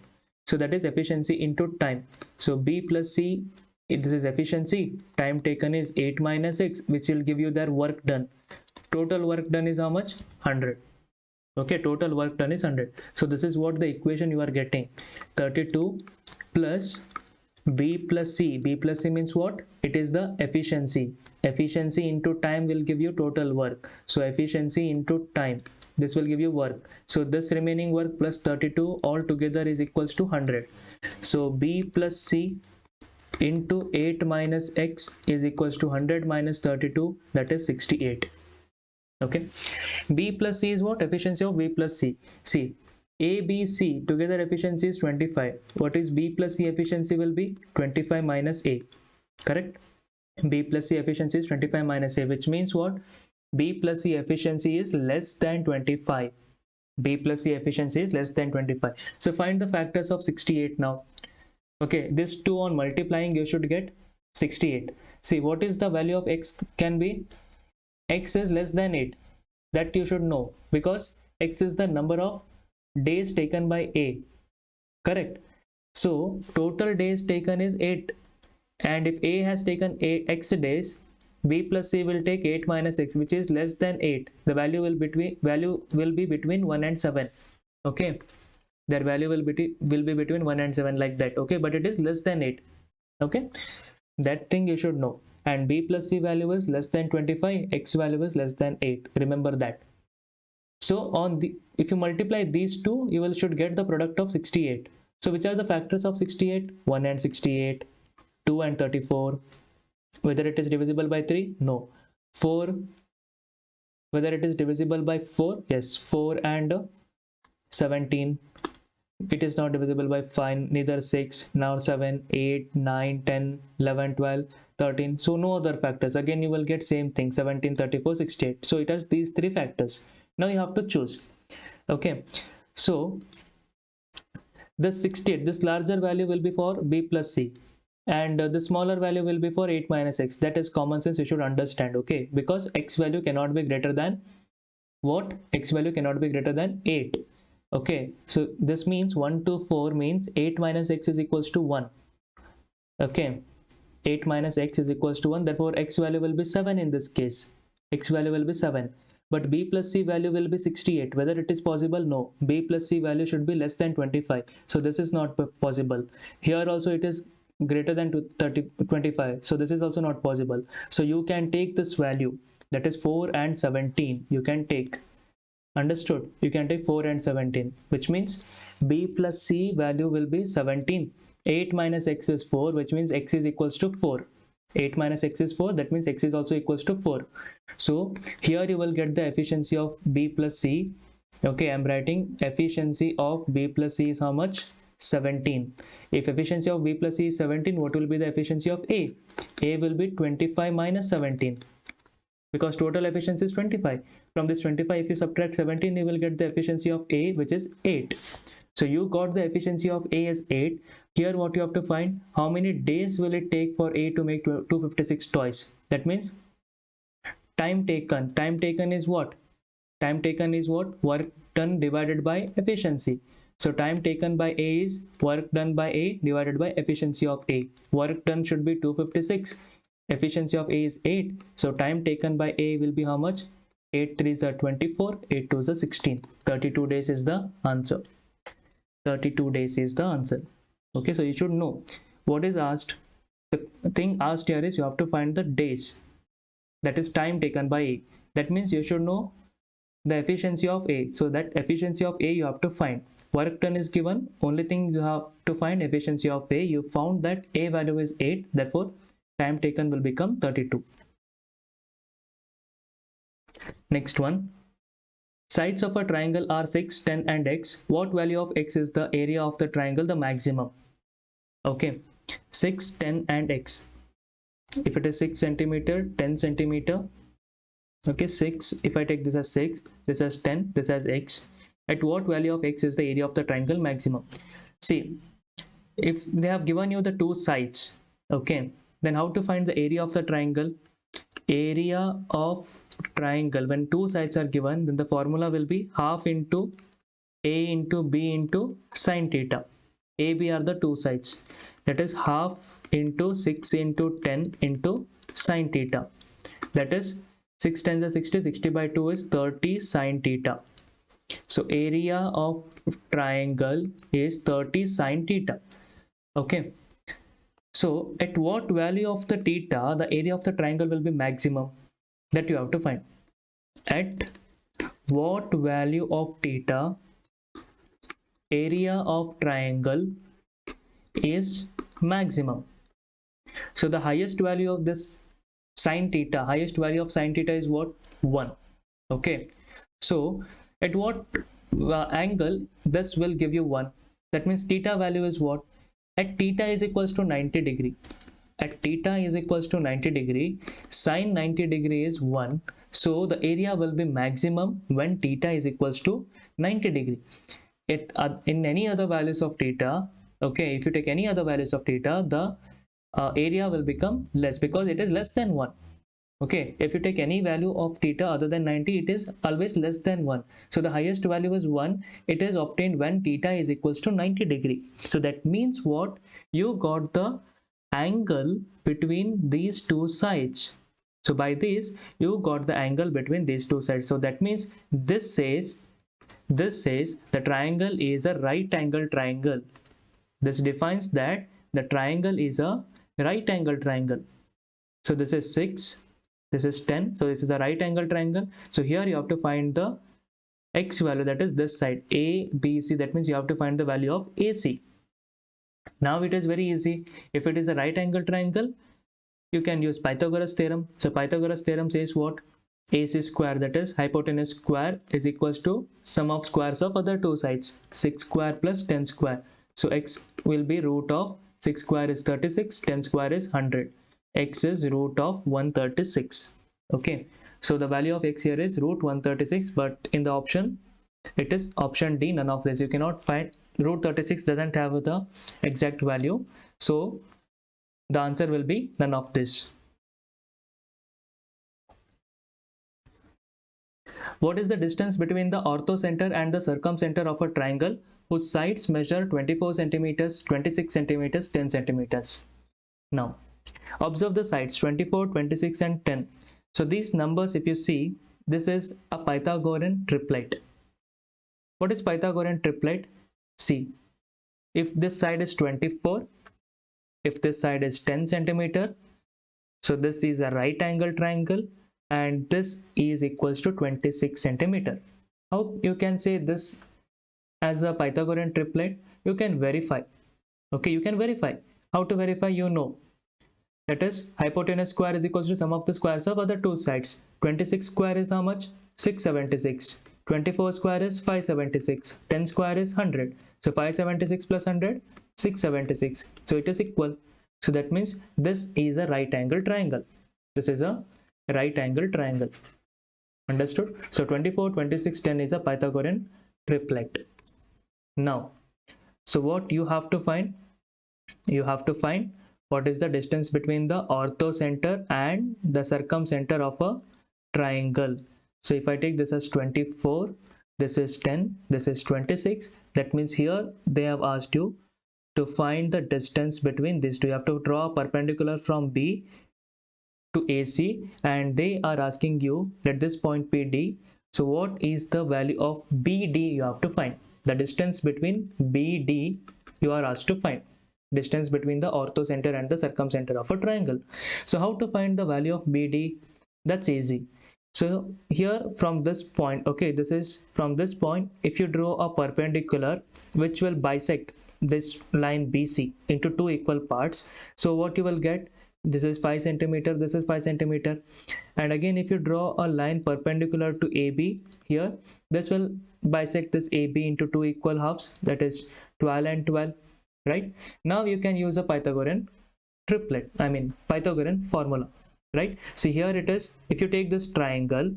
So that is efficiency into time. So B plus C, this is efficiency. Time taken is 8 minus X, which will give you their work done. Total work done is how much? 100. Okay, total work done is 100. So this is what the equation you are getting. 32 plus B plus C. B plus C means what? It is the efficiency. Efficiency into time will give you total work. So efficiency into time, this will give you work. So this remaining work plus 32 all together is equals to 100. So B plus C into 8 minus X is equals to 100 minus 32, that is 68. Okay. B plus C is what? Efficiency of B plus C. See, A, B, C together efficiency is 25. What is B plus C efficiency will be? 25 minus A. Correct? B plus C efficiency is 25 minus A, which means what? B plus C efficiency is less than 25. B plus C efficiency is less than 25. So find the factors of 68 now. Okay, this 2 on multiplying, you should get 68. See, what is the value of X can be? X is less than 8. That you should know, because X is the number of days taken by A. Correct? So total days taken is 8. And if A has taken X days, B plus C will take 8 minus X, which is less than 8. The value will be between 1 and 7. Okay. Their value will be between 1 and 7, like that. Okay, but it is less than 8. Okay. That thing you should know. And B plus C value is less than 25, X value is less than 8. Remember that. So if you multiply these two, you should get the product of 68. So which are the factors of 68? 1 and 68, 2 and 34. Whether it is divisible by 3? No. 4. Whether it is divisible by 4? Yes. 4 and 17. It is not divisible by 5, neither 6, now 7, 8, 9, 10, 11, 12, 13. So no other factors. Again, you will get same thing, 17, 34, 68. So it has these 3 factors. Now you have to choose. Okay. So this 68, this larger value will be for B plus C. and the smaller value will be for 8 minus x. That is common sense, you should understand, okay? Because x value cannot be greater than what? X value cannot be greater than 8. Okay, so this means 1 to 4 means 8 minus x is equals to 1. Okay, 8 minus x is equals to 1, therefore x value will be 7 in this case. X value will be 7. But b plus c value will be 68. Whether it is possible? No. B plus c value should be less than 25. So this is not possible. Here also it is greater than 25. So this is also not possible. So you can take this value, that is 4 and 17. You can take. Understood? You can take 4 and 17, which means b plus c value will be 17. 8 minus x is 4, which means x is equals to 4. 8 minus x is 4, that means x is also equals to 4. So here you will get the efficiency of b plus c. Okay, I'm writing efficiency of b plus c is how much? 17. If efficiency of b plus c is 17, what will be the efficiency of a? A will be 25 minus 17, because total efficiency is 25. From this 25, if you subtract 17, you will get the efficiency of A, which is 8. So you got the efficiency of A as 8. Here what you have to find, how many days will it take for A to make 256 toys? That means time taken. Time taken is what? Time taken is what? Work done divided by efficiency. So time taken by A is work done by A divided by efficiency of A. Work done should be 256. Efficiency of A is 8. So time taken by A will be how much? 8 3s are 24, 8 2s are 16. 32 days is the answer. 32 days is the answer. Okay, so you should know what is asked. The thing asked here is you have to find the days. That is time taken by A. That means you should know the efficiency of A. So that efficiency of A you have to find. Work done is given. Only thing you have to find efficiency of A. You found that A value is 8. Therefore, time taken will become 32. Next one. Sides of a triangle are 6, 10 and x. What value of x is the area of the triangle, the maximum? Okay, 6, 10 and x. If it is 6 centimeter, 10 centimeter. Okay, 6, if I take this as 6, this as 10, this as x. At what value of x is the area of the triangle maximum? See, if they have given you the two sides, okay, then how to find the area of the triangle? Area of triangle, when two sides are given, then the formula will be half into a into b into sine theta. A, b are the two sides. That is half into 6 into 10 into sine theta. That is 6 10 is 60, 60 by 2 is 30 sine theta. So area of triangle is 30 sine theta. Okay. So at what value of the theta the area of the triangle will be maximum? That you have to find. At what value of theta area of triangle is maximum? So the highest value of this sine theta, highest value of sine theta is what? 1. Okay. So at what angle this will give you 1? That means theta value is what? At theta is equals to 90 degree. At theta is equals to 90 degree, sine 90 degree is 1. So the area will be maximum when theta is equals to 90 degree. In any other values of theta, okay, if you take any other values of theta, the area will become less because it is less than 1. Okay, if you take any value of theta other than 90, it is always less than 1. So the highest value is 1. It is obtained when theta is equals to 90 degree. So that means what? You got the angle between these two sides. So by this, you got the angle between these two sides. So that means this says the triangle is a right angle triangle. This defines that the triangle is a right angle triangle. So this is 6. This is 10. So this is a right angle triangle. So here you have to find the x value, that is this side, A, B, C. That means you have to find the value of AC. Now it is very easy. If it is a right angle triangle, you can use Pythagoras theorem. So Pythagoras theorem says what? AC square, that is hypotenuse square, is equals to sum of squares of other two sides. 6 square plus 10 square. So x will be root of 6 square is 36, 10 square is 100. X is root of 136. Okay, so the value of x here is root 136, but in the option it is option D, none of this. You cannot find root 36, doesn't have the exact value. So The answer will be none of this. What is the distance between the orthocenter and the circumcenter of a triangle whose sides measure 24 centimeters, 26 centimeters, 10 centimeters? Now, observe the sides 24, 26 and 10. So these numbers, if you see, this is a Pythagorean triplet. What is Pythagorean triplet? See, if this side is 24, if this side is 10 centimeter, so this is a right angle triangle and this is equals to 26 centimeter. How you can say this as a Pythagorean triplet? You can verify. Okay, you can verify. How to verify? You know. That is, hypotenuse square is equals to sum of the squares of other two sides. 26 square is how much? 676. 24 square is 576. 10 square is 100. So 576 plus 100, 676. So it is equal. So that means this is a right angle triangle. This is a right angle triangle. Understood? So 24, 26, 10 is a Pythagorean triplet. Now, so what you have to find? You have to find what is the distance between the orthocenter and the circumcenter of a triangle. So if I take this as 24, this is 10, this is 26, that means here they have asked you to find the distance between these two. You have to draw a perpendicular from B to AC and they are asking you, let this point be D. So what is the value of BD? You have to find the distance between BD. You are asked to find distance between the orthocenter and the circumcenter of a triangle. So how to find the value of BD? That's easy. So here from this point, okay, this is from this point, if you draw a perpendicular which will bisect this line BC into two equal parts, so what you will get, this is 5 centimeter, this is 5 centimeter, and again if you draw a line perpendicular to AB here, this will bisect this AB into two equal halves, that is 12 and 12, right? Now you can use a Pythagorean triplet, Pythagorean formula, right? See here it is, if you take this triangle,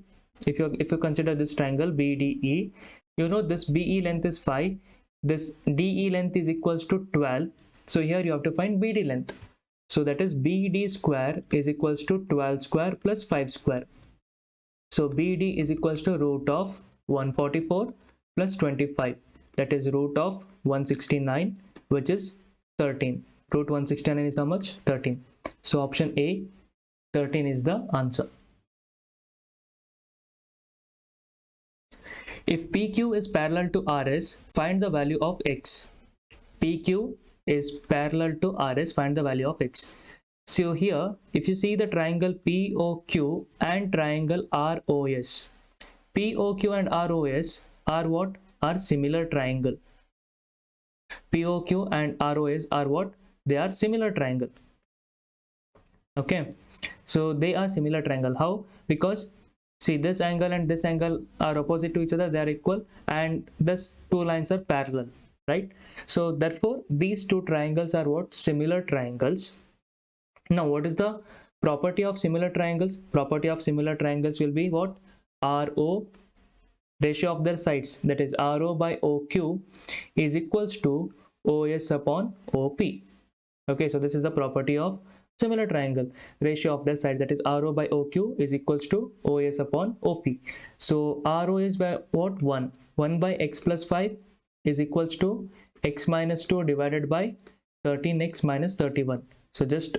if you consider this triangle BDE, you know this BE length is 5, this DE length is equals to 12, so here you have to find BD length. So that is BD square is equals to 12 square plus 5 square. So BD is equals to root of 144 plus 25, that is root of 169, which is 13. Root 169 is how much? 13. So option A, 13 is the answer. If PQ is parallel to RS, find the value of X. PQ is parallel to RS, find the value of X. So here, if you see the triangle POQ and triangle ROS, POQ and ROS are what? Are similar triangle. POQ and ROS are what? They are similar triangle. Okay, so they are similar triangle. How? Because see, this angle and this angle are opposite to each other, they are equal, and this two lines are parallel, right? So therefore these two triangles are what? Similar triangles. Now what is the property of similar triangles? Property of similar triangles will be what? RO, ratio of their sides, that is RO by OQ is equals to OS upon OP. Okay, so this is the property of similar triangle. Ratio of their sides, that is RO by OQ is equals to OS upon OP. So RO is by what? 1. 1 by x plus 5 is equals to x minus 2 divided by 13x minus 31. So just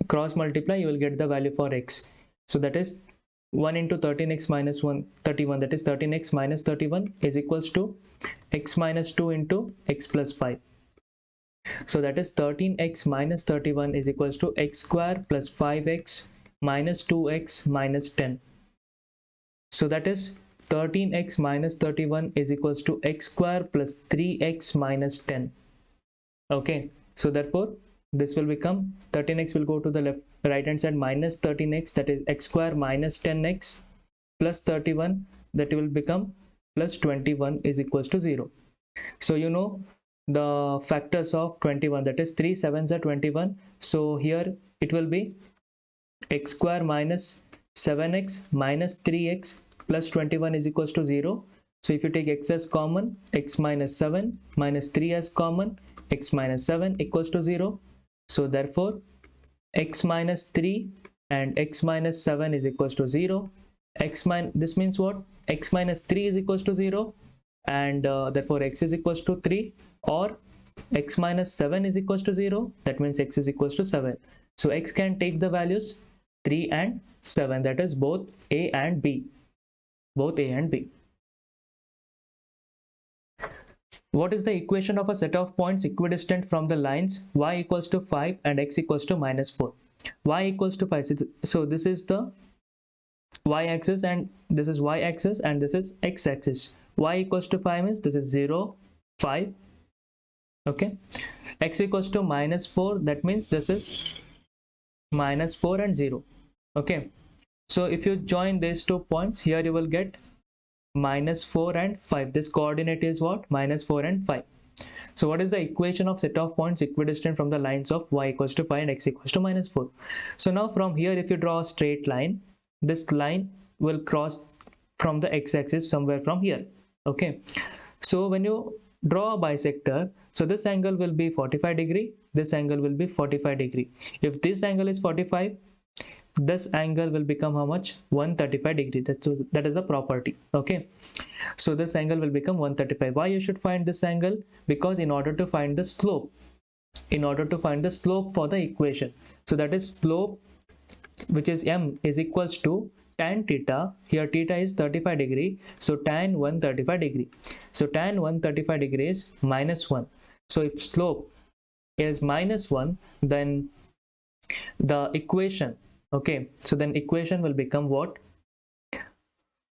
cross multiply, you will get the value for x. So that is 1 into 13x minus 31, that is 13x minus 31 is equals to x minus 2 into x plus 5. So that is 13x minus 31 is equals to x square plus 5x minus 2x minus 10. So that is 13x minus 31 is equals to x square plus 3x minus 10. Okay, so therefore this will become 13x will go to the right hand side, minus 13x, that is x square minus 10x plus 31, that will become plus 21 is equals to 0. So you know the factors of 21, that is 3 7s are 21. So here it will be x square minus 7x minus 3x plus 21 is equals to 0. So if you take x as common, x minus 7 minus 3 as common, x minus 7 equals to 0. So therefore x minus 3 and x minus 7 is equals to 0. This means what? X minus 3 is equals to 0, and therefore x is equals to 3, or x minus 7 is equals to 0, that means x is equals to 7. So x can take the values 3 and 7, that is both a and b. Both a and b. What is the equation of a set of points equidistant from the lines y equals to 5 and x equals to minus 4? Y equals to 5. So this is the y-axis and this is y-axis and this is x-axis. Y equals to 5 means this is 0, 5. Okay. X equals to minus 4, that means this is minus 4 and 0. Okay. So if you join these 2 points, here you will get minus 4 and 5. This coordinate is what? Minus 4 and 5. So what is the equation of set of points equidistant from the lines of y equals to 5 and x equals to minus 4? So now from here, if you draw a straight line, this line will cross from the x-axis somewhere from here. Okay. So when you draw a bisector, so this angle will be 45 degree, this angle will be 45 degree. If this angle is 45, this angle will become how much? 135 degree. That is a property. Okay. So this angle will become 135. Why you should find this angle? Because in order to find the slope, for the equation, so that is slope, which is m, is equals to tan theta. Here theta is 35 degree, so tan 135 degree. So tan 135 degree is minus 1. So if slope is minus 1, then the equation, okay, so then equation will become what?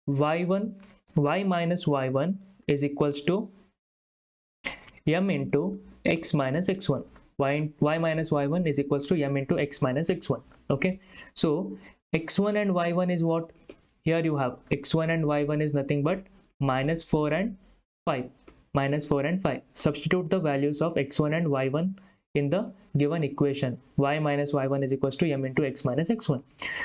Y minus y1 is equals to m into x minus x1. Y minus y1 is equals to m into x minus x1. Okay. So x1 and y1 is what? Here you have x1 and y1 is nothing but minus 4 and 5. Minus 4 and 5. Substitute the values of x1 and y1 in the given equation. Y minus y1 is equals to m into x minus x1.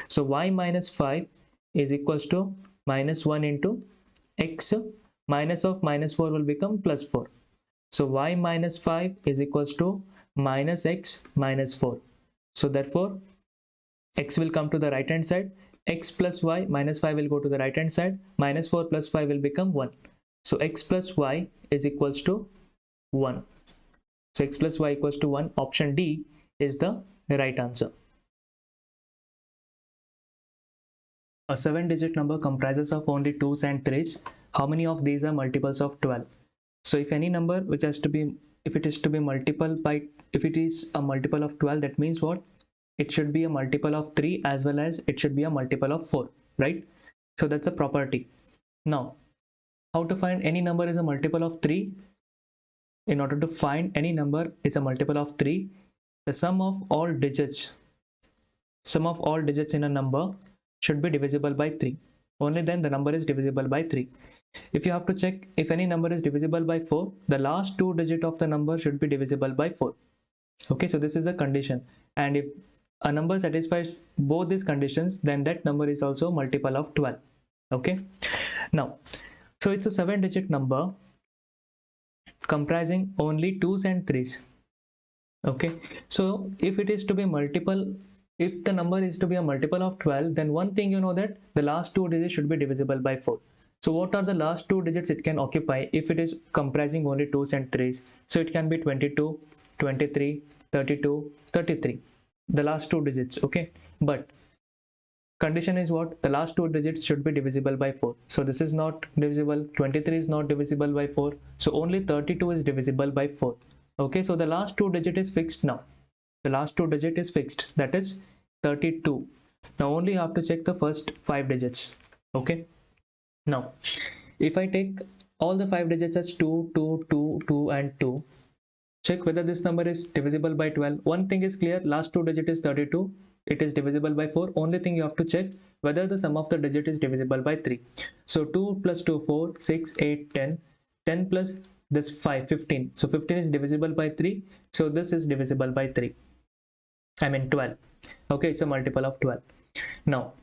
So y minus 5 is equals to minus 1 into x. Minus of minus 4 will become plus 4. So y minus 5 is equals to minus x minus 4. So therefore x will come to the right hand side, x plus y minus 5 will go to the right hand side, minus 4 plus 5 will become 1. So x plus y is equals to 1. So x plus y equals to 1. Option D is the right answer. A 7-digit number comprises of only 2s and 3s. How many of these are multiples of 12? So if any number which has to be, if it is a multiple of 12, that means what? It should be a multiple of 3 as well as it should be a multiple of 4, right? So that's a property. Now, how to find any number is a multiple of 3? In order to find any number is a multiple of 3, the sum of all digits in a number should be divisible by 3. Only then the number is divisible by 3. If you have to check if any number is divisible by 4, the last 2 digits of the number should be divisible by 4. Okay, so this is a condition, and if a number satisfies both these conditions, then that number is also multiple of 12. Okay, now, so it's a 7-digit number comprising only 2s and 3s. Okay, so if it is to be multiple, if the number is to be a multiple of 12, then one thing you know that the last 2 digits should be divisible by 4. So what are the last 2 digits it can occupy if it is comprising only 2s and 3s? So it can be 22, 23, 32, 33. The last 2 digits, okay? But condition is what? The last 2 digits should be divisible by 4. So this is not divisible. 23 is not divisible by 4. So only 32 is divisible by 4. Okay, so the last 2 digit is fixed now. The last 2 digit is fixed. That is 32. Now only you have to check the first 5 digits. Okay. Now, if I take all the 5 digits as 2, 2, 2, 2 and 2, check whether this number is divisible by 12. One thing is clear, last 2 digit is 32. It is divisible by 4. Only thing you have to check whether the sum of the digit is divisible by 3. So 2 plus 2, 4, 6, 8, 10. 10 plus this 5, 15. So 15 is divisible by 3. So this is divisible by 3. I mean 12. Okay, it's a multiple of 12. Now,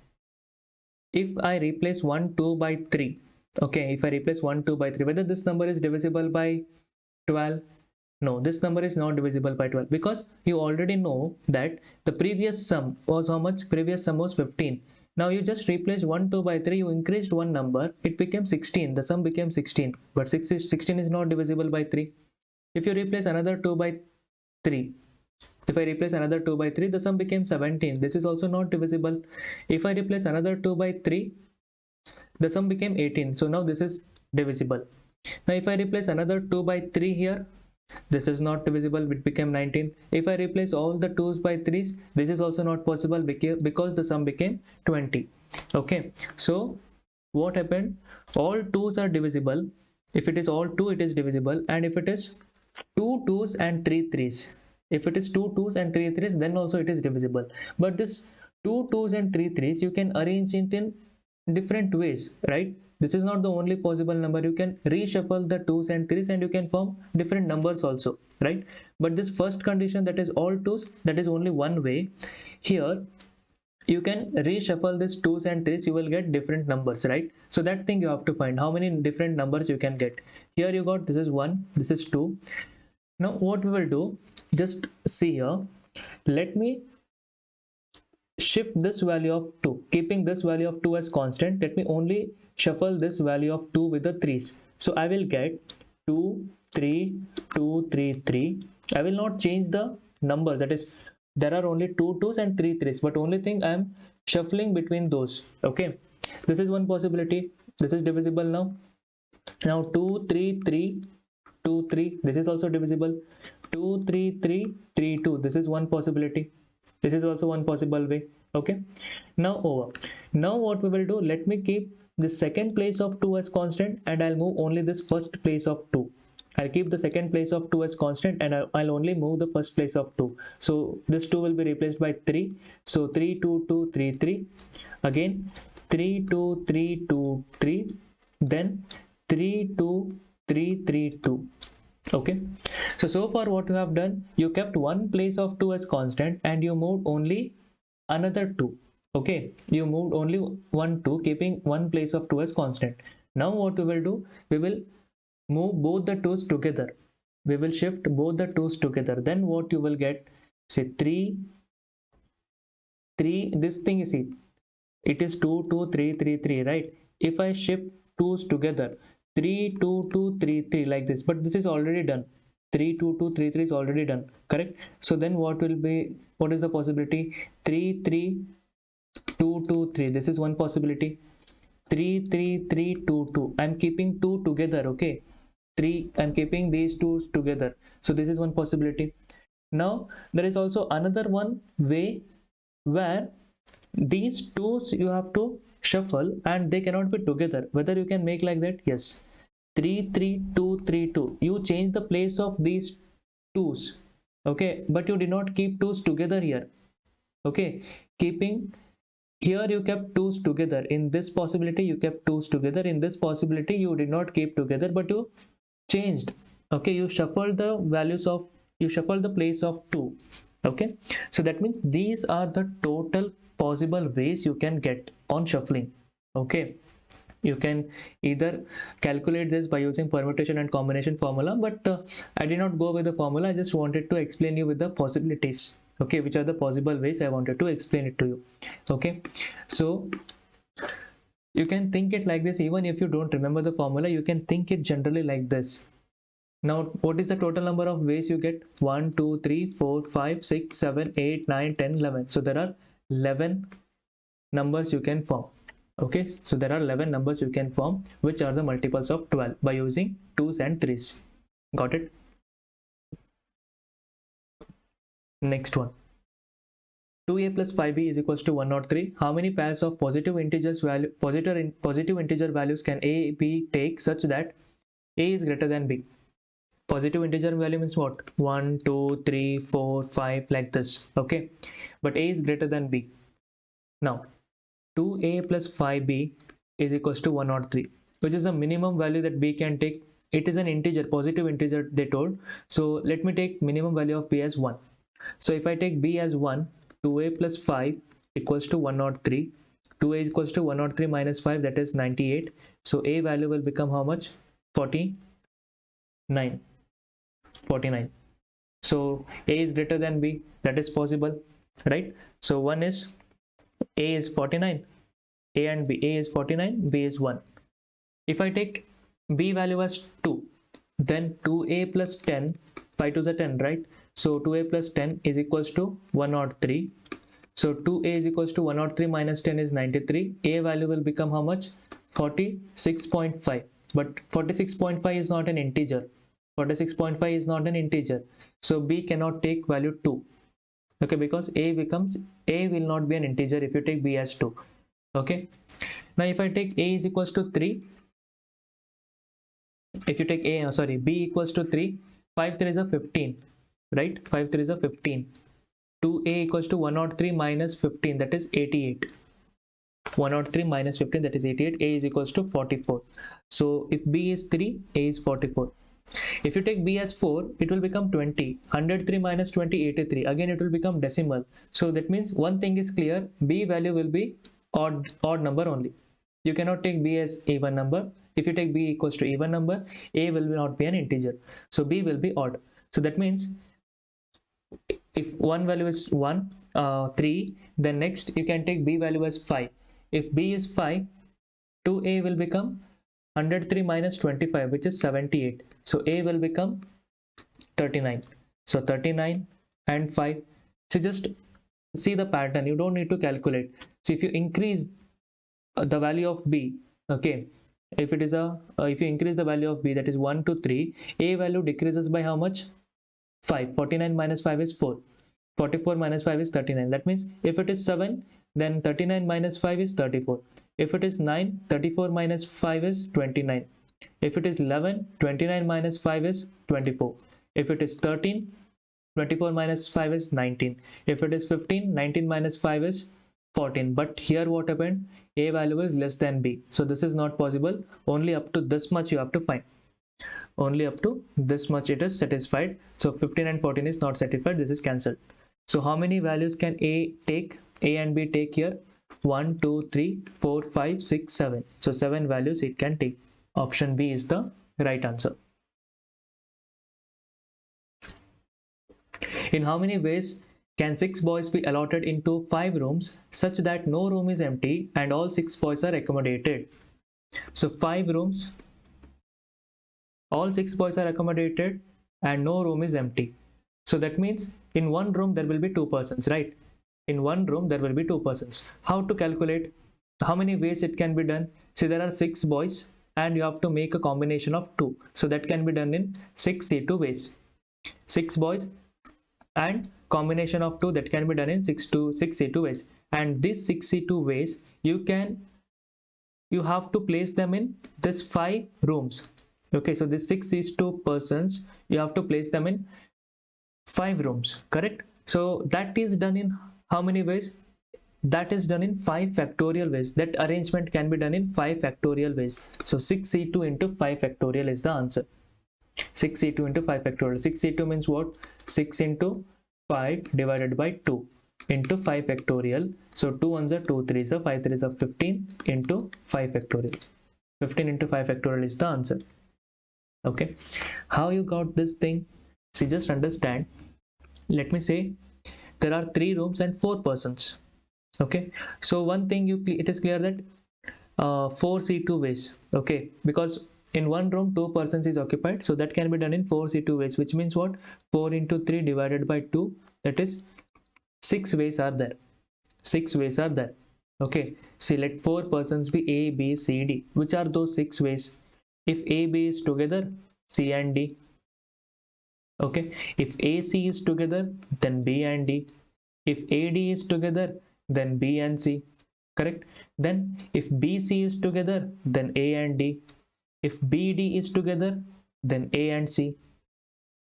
if I replace 1, 2 by 3, okay, if I replace 1, 2 by 3, whether this number is divisible by 12, No, this number is not divisible by 12 because you already know that the previous sum was how much? Previous sum was 15. Now you just replace 1 2 by 3, you increased one number, it became 16. The sum became 16, but 16 is not divisible by 3. If you replace another 2 by 3, if I replace another 2 by 3, the sum became 17. This is also not divisible. If I replace another 2 by 3, the sum became 18. So now this is divisible. Now if I replace another 2 by 3 here, this is not divisible, it became 19. If I replace all the 2's by 3's, this is also not possible because the sum became 20. Okay, so what happened? All 2's are divisible. If it is all 2, it is divisible, and if it is 2 2's and 3 3's, if it is 2 2's and 3 3's, then also it is divisible. But this 2 2's and 3 3's, you can arrange it in different ways, right? This is not the only possible number. You can reshuffle the 2's and 3's and you can form different numbers also, right? But this first condition, that is all 2's, that is only one way. Here you can reshuffle this 2's and 3's, you will get different numbers, right? So that thing you have to find how many different numbers you can get. Here you got, this is 1, this is 2. Now what we will do, just see here, let me shift this value of 2, keeping this value of 2 as constant. Let me only shuffle this value of 2 with the 3's. So I will get 2 3 2 3 3. I will not change the number, that is there are only 2 2's and 3 3's, but only thing I am shuffling between those. Okay, this is one possibility. This is divisible now. Now 2 3 3 2 3, this is also divisible. 2 3 3 3 2, this is one possibility. This is also one possible way. Okay, now over. Now what we will do, let me keep the second place of 2 as constant and I'll move only this first place of 2. I'll keep the second place of 2 as constant and I'll only move the first place of 2. So this 2 will be replaced by 3. So 3 2 2 3 3. Again 3 2 3 2 3. Then 3 2 3 3 2. Okay, so far what you have done, you kept one place of 2 as constant and you moved only another 2. Okay, you moved only 1 2, keeping one place of 2 as constant. Now what we will do, we will move both the 2's together. We will shift both the 2's together. Then what you will get, say 3 3, this thing is, see, it is 2 2 3 3 3, right? If I shift 2's together, 3 2 2 3 3 like this, but this is already done. 3 2 2 3 3 is already done, correct? So then what will be, what is the possibility? 3 3 2 2 3, this is one possibility. 3 3 3 2 2, I'm keeping 2 together. Okay, 3, I'm keeping these 2's together, so this is one possibility. Now there is also another one way where these 2's you have to shuffle and they cannot be together. Whether you can make like that? Yes. 3 3 2 3 2, you change the place of these 2's. Okay, but you did not keep 2's together here. Okay, keeping here you kept 2's together. In this possibility you kept 2's together. In this possibility you did not keep together, but you changed. Okay, you shuffled the values of, you shuffled the place of 2. Okay, so that means these are the total possible ways you can get on shuffling. Okay, you can either calculate this by using permutation and combination formula, but I did not go with the formula. I just wanted to explain you with the possibilities. Okay, which are the possible ways, I wanted to explain it to you. Okay, so you can think it like this. Even if you don't remember the formula, you can think it generally like this. Now what is the total number of ways you get? 1 2 3 4 5 6 7 8 9 10 11. So there are 11 numbers you can form. Okay, so there are 11 numbers you can form, which are the multiples of 12 by using 2's and 3's. Got it? Next one, 2a plus 5b is equals to 103. How many pairs of positive integers positive integer values can a, b take such that a is greater than b? Positive integer value means what? 1 2 3 4 5 like this. Okay, but a is greater than b. Now 2a plus 5b is equals to 103, which is the minimum value that b can take. It is an integer, positive integer they told. So let me take minimum value of b as 1. So if I take b as 1, 2a plus 5 equals to 103. 2a equals to 103 minus 5, that is 98. So a value will become how much? 49. 49. So A is greater than B, that is possible, right? So one is A is 49, A and B, A is 49, B is 1. If I take B value as 2, then 2A plus 10, 5 to the 10, right? So 2A plus 10 is equals to 103. So 2A is equals to 103 minus 10 is 93. A value will become how much? 46.5. But 46.5 is not an integer. 46.5 is not an integer. So B cannot take value 2. Okay, because A will not be an integer if you take B as 2. Okay. Now if I take A is equals to 3, if you take B equals to 3, 5 3 is a 15, right? 5 3 is a 15. 2A equals to 103 minus 15, that is 88. 103 minus 15, that is 88. A is equals to 44. So if B is 3, A is 44. If you take B as 4, it will become 20. 103 minus 20, 83. Again, it will become decimal. So that means one thing is clear, B value will be odd number only. You cannot take B as even number. If you take B equals to even number, A will not be an integer. So B will be odd. So that means if one value is 3, then next you can take B value as 5. If B is 5, 2A will become 103 minus 25, which is 78. So A will become 39. So 39 and 5. So just see the pattern. You don't need to calculate. So if you increase the value of B, okay, if it is if you increase the value of B, that is 1 to 3, A value decreases by how much? 5. 49 minus 5 is 4. 44 minus 5 is 39. That means if it is 7, then 39 minus 5 is 34. If it is 9, 34 minus 5 is 29. If it is 11, 29 minus 5 is 24. If it is 13, 24 minus 5 is 19. If it is 15, 19 minus 5 is 14. But here what happened? A value is less than B. So this is not possible. Only up to this much you have to find. Only up to this much it is satisfied. So 15 and 14 is not satisfied. This is cancelled. So how many values can A take? A and B take here? 1, 2, 3, 4, 5, 6, 7. So 7 values it can take. Option B is the right answer. In how many ways can 6 boys be allotted into 5 rooms such that no room is empty and all 6 boys are accommodated? So 5 rooms, all 6 boys are accommodated and no room is empty. So that means in one room there will be 2 persons, right? In one room there will be 2 persons. How to calculate? How many ways it can be done? See, there are 6 boys and you have to make a combination of 2. So that can be done in 6C2 ways. 6 boys and combination of 2, that can be done in 6C2 ways. And these 6C2 ways you have to place them in this 5 rooms. Okay, so this 6C2 persons, you have to place them in 5 rooms, correct? So that is done in how many ways? That is done in 5 factorial ways. That arrangement can be done in 5 factorial ways. So 6C2 into 5 factorial is the answer. 6C2 into 5 factorial. 6C2 means what? 6 into 5 divided by 2 into 5 factorial. So 2 ones are 2 3s are 5 3s are 15 into 5 factorial. 15 into 5 factorial is the answer. Okay, how you got this thing? See, just understand. Let me say there are 3 rooms and 4 persons. Okay, so one thing it is clear that 4C2 ways. Okay, because in one room 2 persons is occupied, so that can be done in 4C2 ways, which means what? 4 into 3 divided by 2, that is 6 ways are there. 6 ways are there. Okay, see, let 4 persons be A, B, C, D. Which are those 6 ways? If A, B is together, C and D. Okay, if AC is together, then B and D. If AD is together, then B and C. Correct? Then if BC is together, then A and D. If BD is together, then A and C.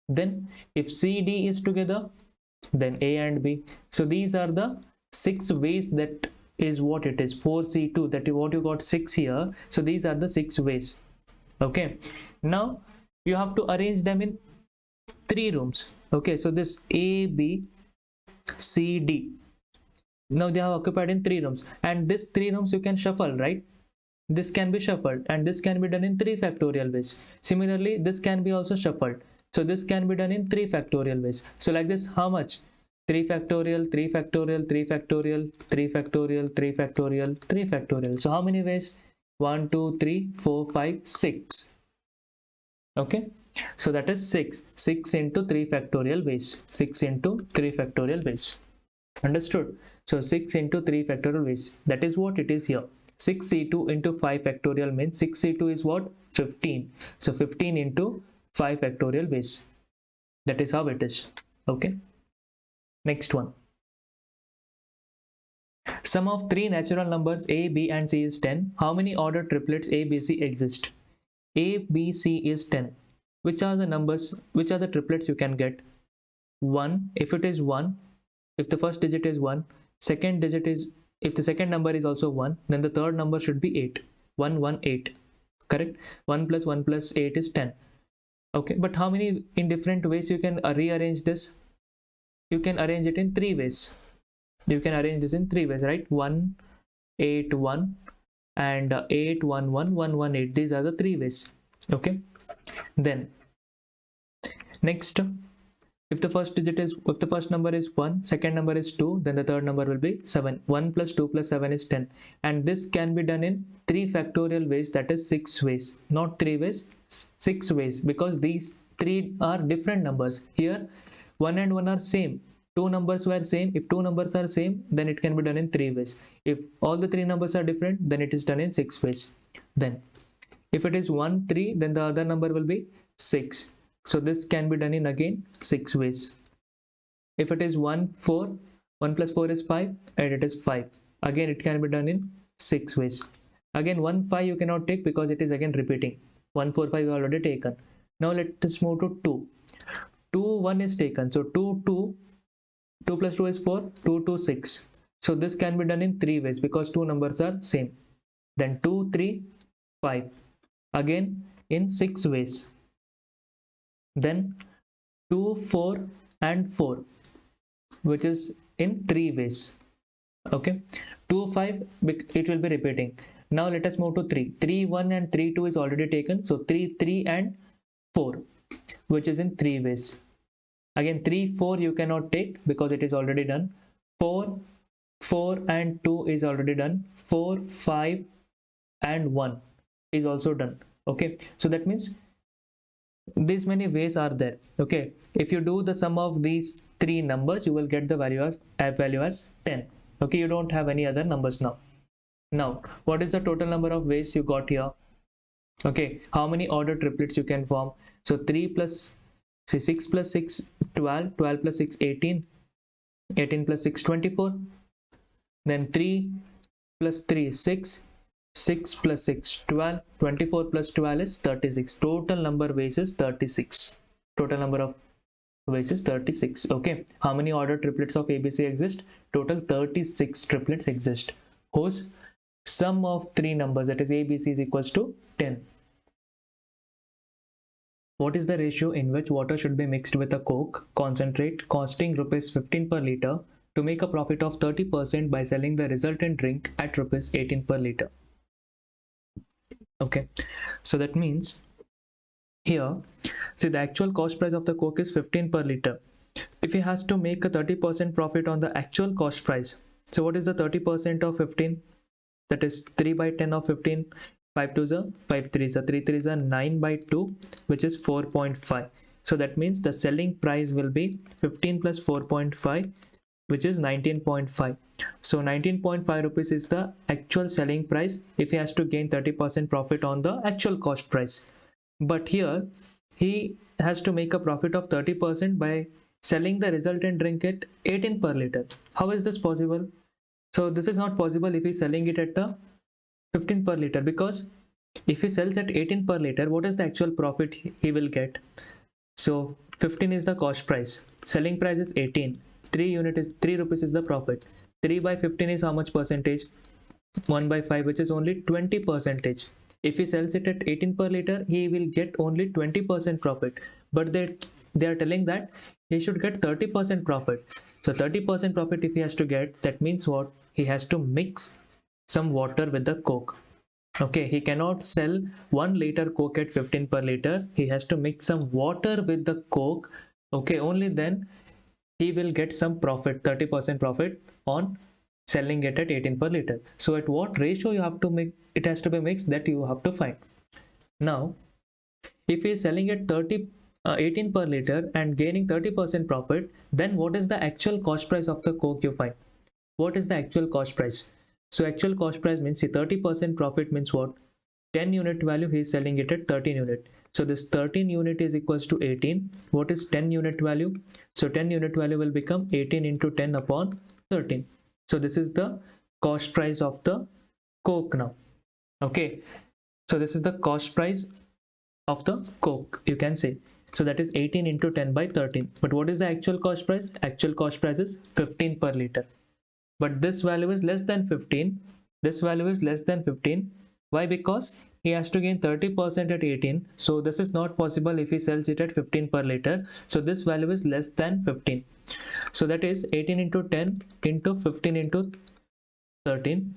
Then if CD is together, then A and B. So these are the 6 ways. That is what it is. 4C2, that is what you got 6 here. So these are the 6 ways. Okay, now you have to arrange them in 3 rooms. Okay, so this A, B, C, D, now they have occupied in 3 rooms, and this 3 rooms you can shuffle, right? This can be shuffled, and this can be done in 3 factorial ways. Similarly, this can be also shuffled. So this can be done in 3 factorial ways. So like this, how much? 3 factorial, 3 factorial, 3 factorial, 3 factorial, 3 factorial, 3 factorial. So how many ways? 1, 2, 3, 4, 5, 6. Okay. So that is 6. 6 into 3 factorial ways. 6 into 3 factorial ways. Understood? So 6 into 3 factorial ways. That is what it is here. 6c2 into 5 factorial means 6c2 is what? 15. So 15 into 5 factorial ways. That is how it is. Okay. Next one. Sum of three natural numbers a, b and c is 10. How many ordered triplets a, b, c exist? A, B, C is 10. Which are the numbers, which are the triplets you can get? 1, if it is 1, if the first digit is 1, second digit is, if the second number is also 1, then the third number should be 8. 1, 1, 8. Correct? 1 plus 8 is 10. Okay, but how many in different ways you can rearrange this? You can arrange it in 3 ways. You can arrange this in 3 ways, right? 1, 8, 1 and 8, 1, 1, 1, 1, 8. These are the 3 ways. Okay. Then next, if the first number is 1, second number is 2, then the third number will be 7. 1 plus 2 plus 7 is 10. And this can be done in 3 factorial ways, that is 6 ways. Not 3 ways, 6 ways, because these 3 are different numbers. Here 1 and 1 are same. 2 numbers were same. If 2 numbers are same, then it can be done in 3 ways. If all the 3 numbers are different, then it is done in 6 ways. Then if it is 1, 3, then the other number will be 6. So this can be done in again 6 ways. If it is 1, 4, 1 plus 4 is 5 and it is 5. Again it can be done in 6 ways. Again 1, 5 you cannot take because it is again repeating. 1, 4, 5 you already taken. Now let us move to 2. 2, 1 is taken. So 2, 2. 2 plus 2 is 4, 2, 2, 6. So this can be done in 3 ways because 2 numbers are same. Then 2, 3, 5. Again in 6 ways. Then 2, 4 and 4, which is in 3 ways. Okay. 2, 5, it will be repeating. Now let us move to 3. 3, 1 and 3, 2 is already taken. So 3, 3 and 4, which is in 3 ways. Again 3, 4 you cannot take because it is already done. 4, 4 and 2 is already done. 4, 5 and 1 is also done. Okay, so that means these many ways are there. Okay, if you do the sum of these 3 numbers, you will get the value as 10. Okay, you don't have any other numbers now. Now what is the total number of ways you got here? Okay, how many ordered triplets you can form? So 3 plus 6 plus 6 12, 12 plus 6 18, 18 plus 6 24, then 3 plus 3 6, 6 plus 6 12, 24 plus 12 is 36. Total number ways is 36. Total number of ways is 36. Okay, how many ordered triplets of ABC exist? Total 36 triplets exist whose sum of 3 numbers, that is ABC, is equals to 10. What is the ratio in which water should be mixed with a coke concentrate costing rupees 15 per liter to make a profit of 30% by selling the resultant drink at rupees 18 per liter? Okay, so that means here, see, the actual cost price of the coke is 15 per liter. If he has to make a 30% profit on the actual cost price, so what is the 30% of 15? That is 3 by 10 of 15. 5 2s are 5 3s are 3 3s are 9 by 2, which is 4.5. So that means the selling price will be 15 plus 4.5, which is 19.5. So 19.5 rupees is the actual selling price if he has to gain 30% profit on the actual cost price. But here he has to make a profit of 30% by selling the resultant drink at 18 per liter. How is this possible? So this is not possible if he's selling it at the 15 per liter, because if he sells at 18 per liter, what is the actual profit he will get? So 15 is the cost price, selling price is 18, 3 rupees is the profit. 3 by 15 is how much percentage? 1 by 5, which is only 20%. If he sells it at 18 per liter, he will get only 20% profit, but they are telling that he should get 30% profit. So 30% profit if he has to get, that means what? He has to mix some water with the coke. Okay, he cannot sell 1 liter Coke at 15 per liter. He has to mix some water with the Coke. Okay, only then he will get some profit, 30% profit on selling it at 18 per liter. So at what ratio you have to make it has to be mixed, that you have to find. Now, if he is selling at 18 per liter and gaining 30% profit, then what is the actual cost price of the Coke you find? What is the actual cost price? So actual cost price means, see, 30% profit means what? 10 unit value, he is selling it at 13 unit. So this 13 unit is equals to 18. What is 10 unit value? So 10 unit value will become 18 into 10 upon 13. So this is the cost price of the Coke now. Okay. So this is the cost price of the Coke, you can say. So that is 18 into 10 by 13. But what is the actual cost price? Actual cost price is 15 per liter. But this value is less than 15. This value is less than 15. Why? Because he has to gain 30% at 18. So this is not possible if he sells it at 15 per liter. So this value is less than 15. So that is 18 into 10 into 15 into 13.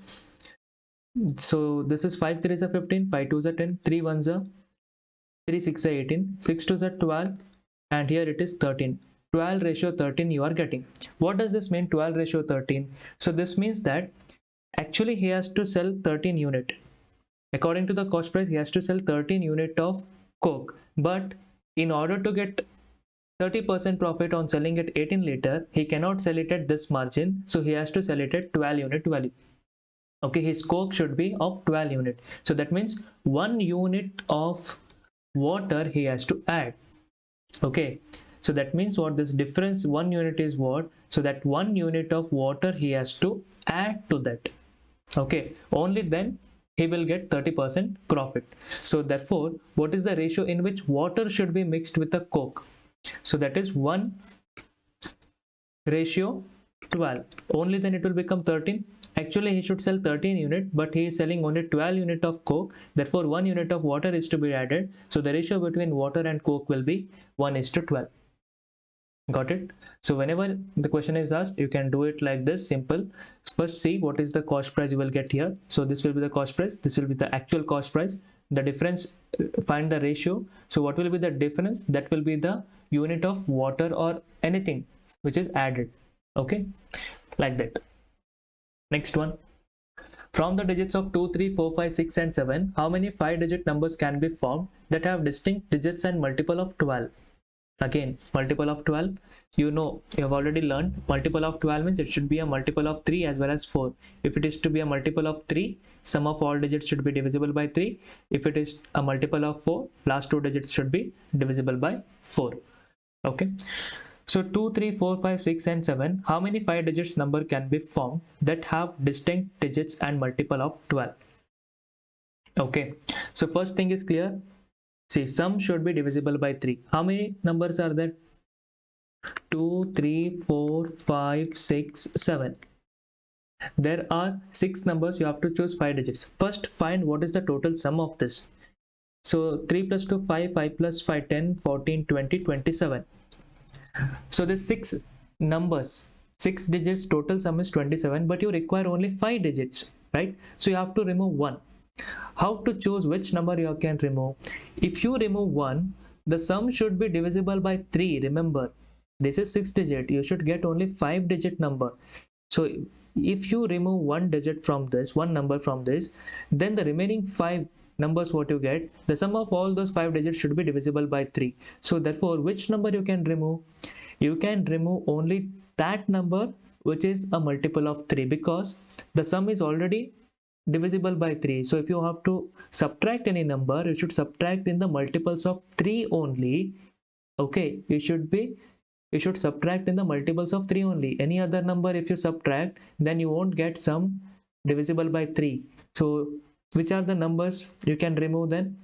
So this is 5 3s are 15, 5 2s are 10, 3 1s are 3 6 are 18, 6 2s are 12, and here it is 13. 12 ratio 13 you are getting. What does this mean, 12 ratio 13? So this means that actually he has to sell 13 unit. According to the cost price, he has to sell 13 unit of Coke. But in order to get 30% profit on selling at 18 liter, he cannot sell it at this margin. So he has to sell it at 12 unit value. Okay, his Coke should be of 12 unit. So that means 1 unit of water he has to add. Okay, so that means what, this difference 1 unit is what? So that 1 unit of water he has to add to that. Okay, only then he will get 30% profit. So therefore, what is the ratio in which water should be mixed with the Coke? So that is 1 ratio 12. Only then it will become 13. Actually he should sell 13 unit, but he is selling only 12 unit of Coke. Therefore 1 unit of water is to be added. So the ratio between water and Coke will be 1:12. Got it? So whenever the question is asked, you can do it like this, simple. First see what is the cost price you will get here. So this will be the cost price, this will be the actual cost price. The difference, find the ratio. So what will be the difference? That will be the unit of water or anything which is added. Okay, like that. Next one. From the digits of 2, 3, 4, 5, 6 and 7, how many 5-digit numbers can be formed that have distinct digits and multiple of 12? Again, multiple of 12, you know, you have already learned multiple of 12 means it should be a multiple of 3 as well as 4. If it is to be a multiple of 3, sum of all digits should be divisible by 3. If it is a multiple of 4, last 2 digits should be divisible by 4. Okay. So 2, 3, 4, 5, 6 and 7, how many 5 digits number can be formed that have distinct digits and multiple of 12? Okay. So first thing is clear. See, sum should be divisible by 3. How many numbers are there? 2, 3, 4, 5, 6, 7. There are 6 numbers, you have to choose 5 digits. First find what is the total sum of this. So 3 plus 2, 5, 5 plus 5, 10, 14, 20, 27. So the 6 numbers, 6 digits, total sum is 27, but you require only 5 digits, right? So you have to remove 1. How to choose which number you can remove? If you remove 1, the sum should be divisible by 3. Remember, this is 6 digit, you should get only 5 digit number. So if you remove 1 digit from this, 1 number from this, then the remaining 5 numbers what you get, the sum of all those 5 digits should be divisible by 3. So therefore, which number you can remove? You can remove only that number which is a multiple of 3, because the sum is already divisible by 3. So if you have to subtract any number, you should subtract in the multiples of 3 only. Okay, you should subtract in the multiples of 3 only. Any other number if you subtract, then you won't get sum divisible by 3. So which are the numbers you can remove? Then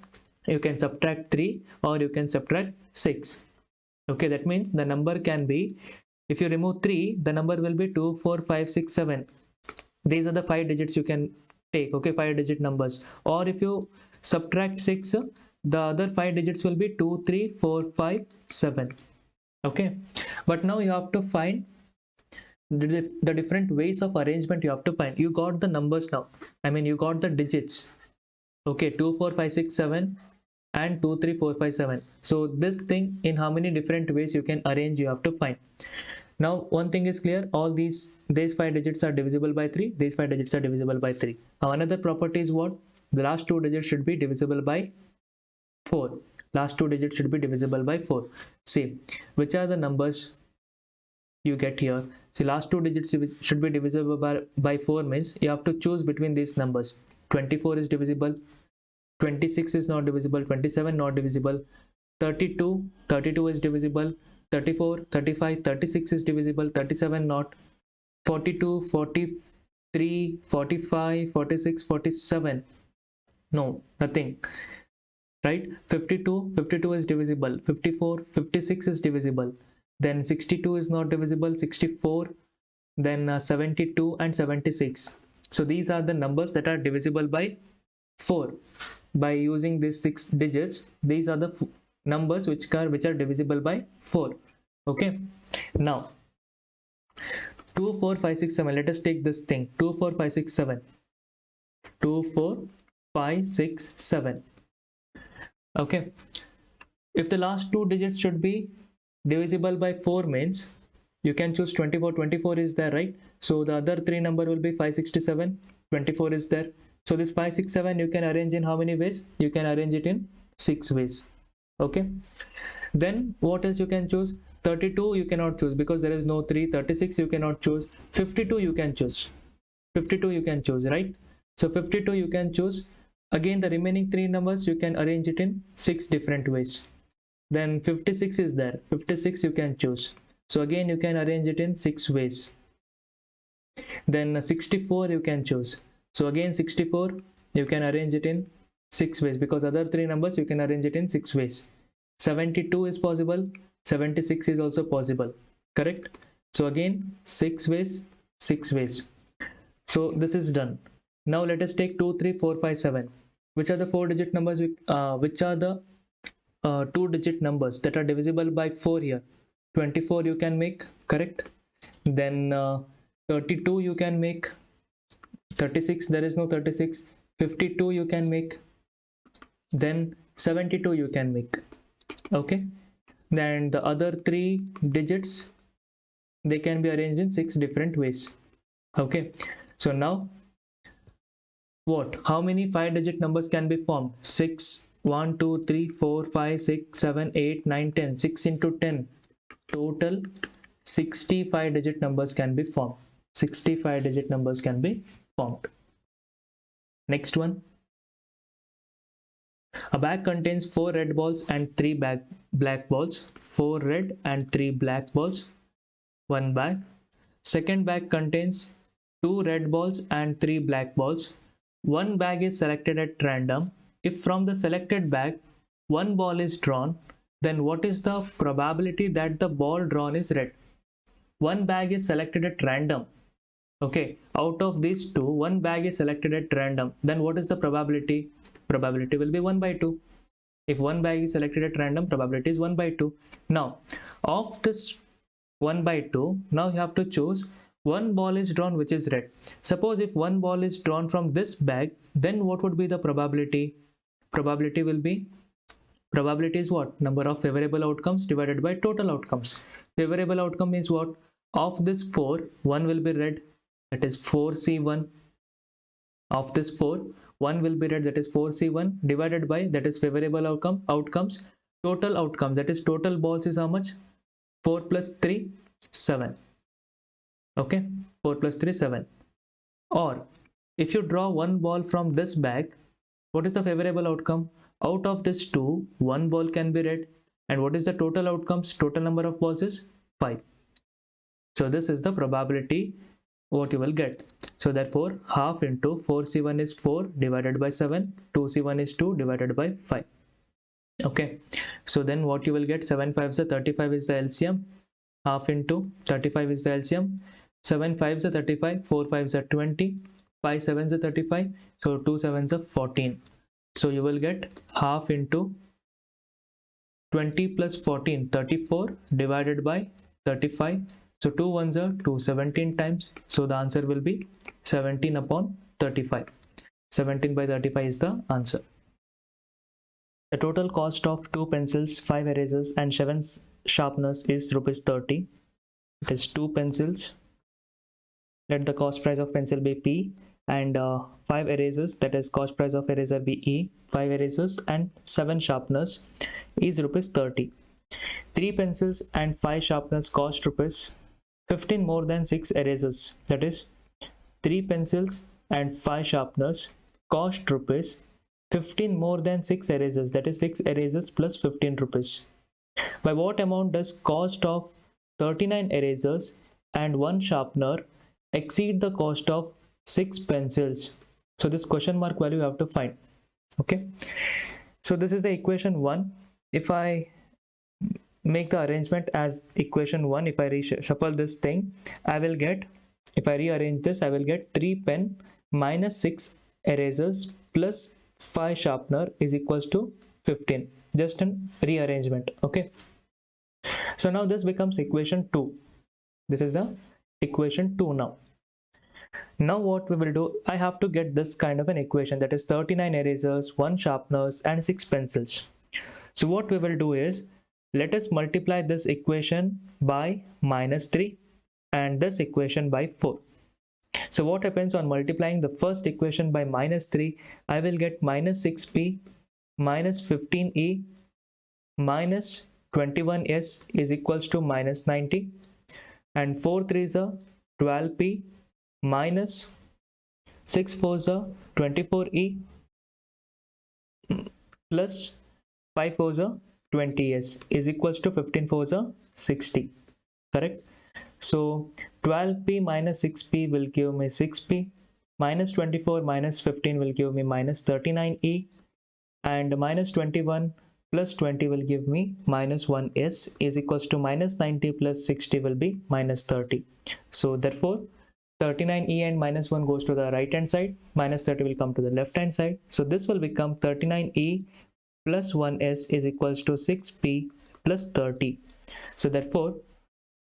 you can subtract 3 or you can subtract 6. Okay, that means the number can be, if you remove 3, the number will be 2, 4, 5, 6, 7. These are the 5 digits you can take. Okay, 5 digit numbers. Or if you subtract 6, the other 5 digits will be 2, 3, 4, 5, 7. Okay, but now you have to find the different ways of arrangement. You have to find, you got the numbers now, I mean you got the digits. Okay, 2 4 5 6 7 and 2 3 4 5 7. So this thing, in how many different ways you can arrange, you have to find. Now one thing is clear, all these 5 digits are divisible by 3, these 5 digits are divisible by 3. Now another property is what? The last 2 digits should be divisible by 4. Last 2 digits should be divisible by 4. See, which are the numbers you get here? See, last 2 digits should be divisible by 4 means you have to choose between these numbers. 24 is divisible, 26 is not divisible, 27 not divisible, 32 is divisible, 34, 35, 36 is divisible, 37 not, 42, 43, 45, 46, 47, no, nothing, right? 52 is divisible, 54, 56 is divisible, then 62 is not divisible, 64, then 72 and 76. So these are the numbers that are divisible by 4. By using these 6 digits, these are the numbers which are divisible by 4. Okay, now 2 4 5 6 7, let us take this thing, 2 4 5 6 7, 2 4 5 6 7. Okay, if the last 2 digits should be divisible by 4 means you can choose 24. 24 is there, right? So the other 3 number will be 567, 24 is there. So this 567 you can arrange in how many ways? You can arrange it in 6 ways. Okay, then what else you can choose? 32 you cannot choose because there is no 3. 36 you cannot choose. 52 you can choose. 52 you can choose, right? So 52 you can choose. Again, the remaining 3 numbers you can arrange it in 6 different ways. Then 56 is there. 56 you can choose. So again you can arrange it in 6 ways. Then 64 you can choose. So again 64 you can arrange it in 6 ways because other 3 numbers you can arrange it in 6 ways. 72 is possible. 76 is also possible. Correct? So again 6 ways, 6 ways. So this is done. Now let us take 2, 3, 4, 5, 7. Which are the 4 digit numbers? Which are the 2 digit numbers that are divisible by 4 here? 24 you can make, correct? Then 32 you can make, 36 there is no 36, 52 you can make, then 72 you can make. Okay, then the other 3 digits, they can be arranged in 6 different ways. Okay, so now what? How many 5 digit numbers can be formed? 6, 1, 2, 3, 4, 5, 6, 7, 8, 9, 10. 6 into 10. Total 65 digit numbers can be formed. 65 digit numbers can be formed. Next one. A bag contains 4 red balls and 3 black balls. 4 red and 3 black balls. One bag. Second bag contains 2 red balls and 3 black balls. One bag is selected at random. If from the selected bag one ball is drawn, then what is the probability that the ball drawn is red? One bag is selected at random. Okay, out of these 2, one bag is selected at random. Then what is the probability? Probability will be 1 by 2. If one bag is selected at random, probability is 1 by 2. Now, of this 1 by 2, now you have to choose one ball is drawn which is red. Suppose if one ball is drawn from this bag, then what would be the probability? Probability is what? Number of favorable outcomes divided by total outcomes. Favorable outcome is what? Of this 4, 1 will be red, that is 4C1. Of this 4, 1 will be red, that is 4C1, divided by, that is favorable outcomes. Total outcomes, that is total balls is how much? 4 plus 3, 7. Okay, 4 plus 3, 7. Or if you draw one ball from this bag, what is the favorable outcome? Out of this 2, one ball can be red. And what is the total outcomes? Total number of balls is 5. So this is the probability what you will get. So therefore half into 4C1 is 4 divided by 7, 2C1 is 2 divided by 5. Okay, so then what you will get? 7 5s are 35 is the LCM. Half into 35 is the LCM. 7 5s are 35, 4 5s are 20, 5 7s are 35, so 2 7s are 14. So you will get half into 20 plus 14, 34 divided by 35. So 2 1s are 2, 17 times. So the answer will be 17 upon 35. 17 by 35 is the answer. The total cost of 2 pencils, 5 erasers and 7 sharpeners is rupees 30. It is 2 pencils. Let the cost price of pencil be P, and 5 erasers, that is cost price of eraser be E. 5 erasers and 7 sharpeners is rupees 30. 3 pencils and 5 sharpeners cost rupees 15 more than 6 erasers, that is 3 pencils and 5 sharpeners cost rupees 15 more than 6 erasers, that is 6 erasers plus 15 rupees. By what amount does cost of 39 erasers and 1 sharpener exceed the cost of 6 pencils? So this question mark value you have to find. Okay, so this is the equation 1. If I make the arrangement as equation 1, if I reshuffle this thing, I will get, if I rearrange this, I will get 3 pen minus 6 erasers plus 5 sharpener is equals to 15. Just an rearrangement. Okay, so now this becomes equation 2. This is the equation 2 now. Now what we will do, I have to get this kind of an equation, that is 39 erasers, 1 sharpeners and 6 pencils. So what we will do is, let us multiply this equation by minus 3 and this equation by 4. So what happens on multiplying the first equation by minus 3, I will get minus 6p minus 15e minus 21s is equals to minus 90, and 4 3s are 12p minus 6 4s are 24e plus 5 4s are 20s is equals to 15 4s are 60. Correct? So 12p minus 6p will give me 6p, minus 24 minus 15 will give me minus 39e, and minus 21 plus 20 will give me minus 1s is equals to minus 90 plus 60 will be minus 30. So therefore 39e and minus 1 goes to the right hand side, minus 30 will come to the left hand side. So this will become 39e plus 1s is equals to 6p plus 30. So therefore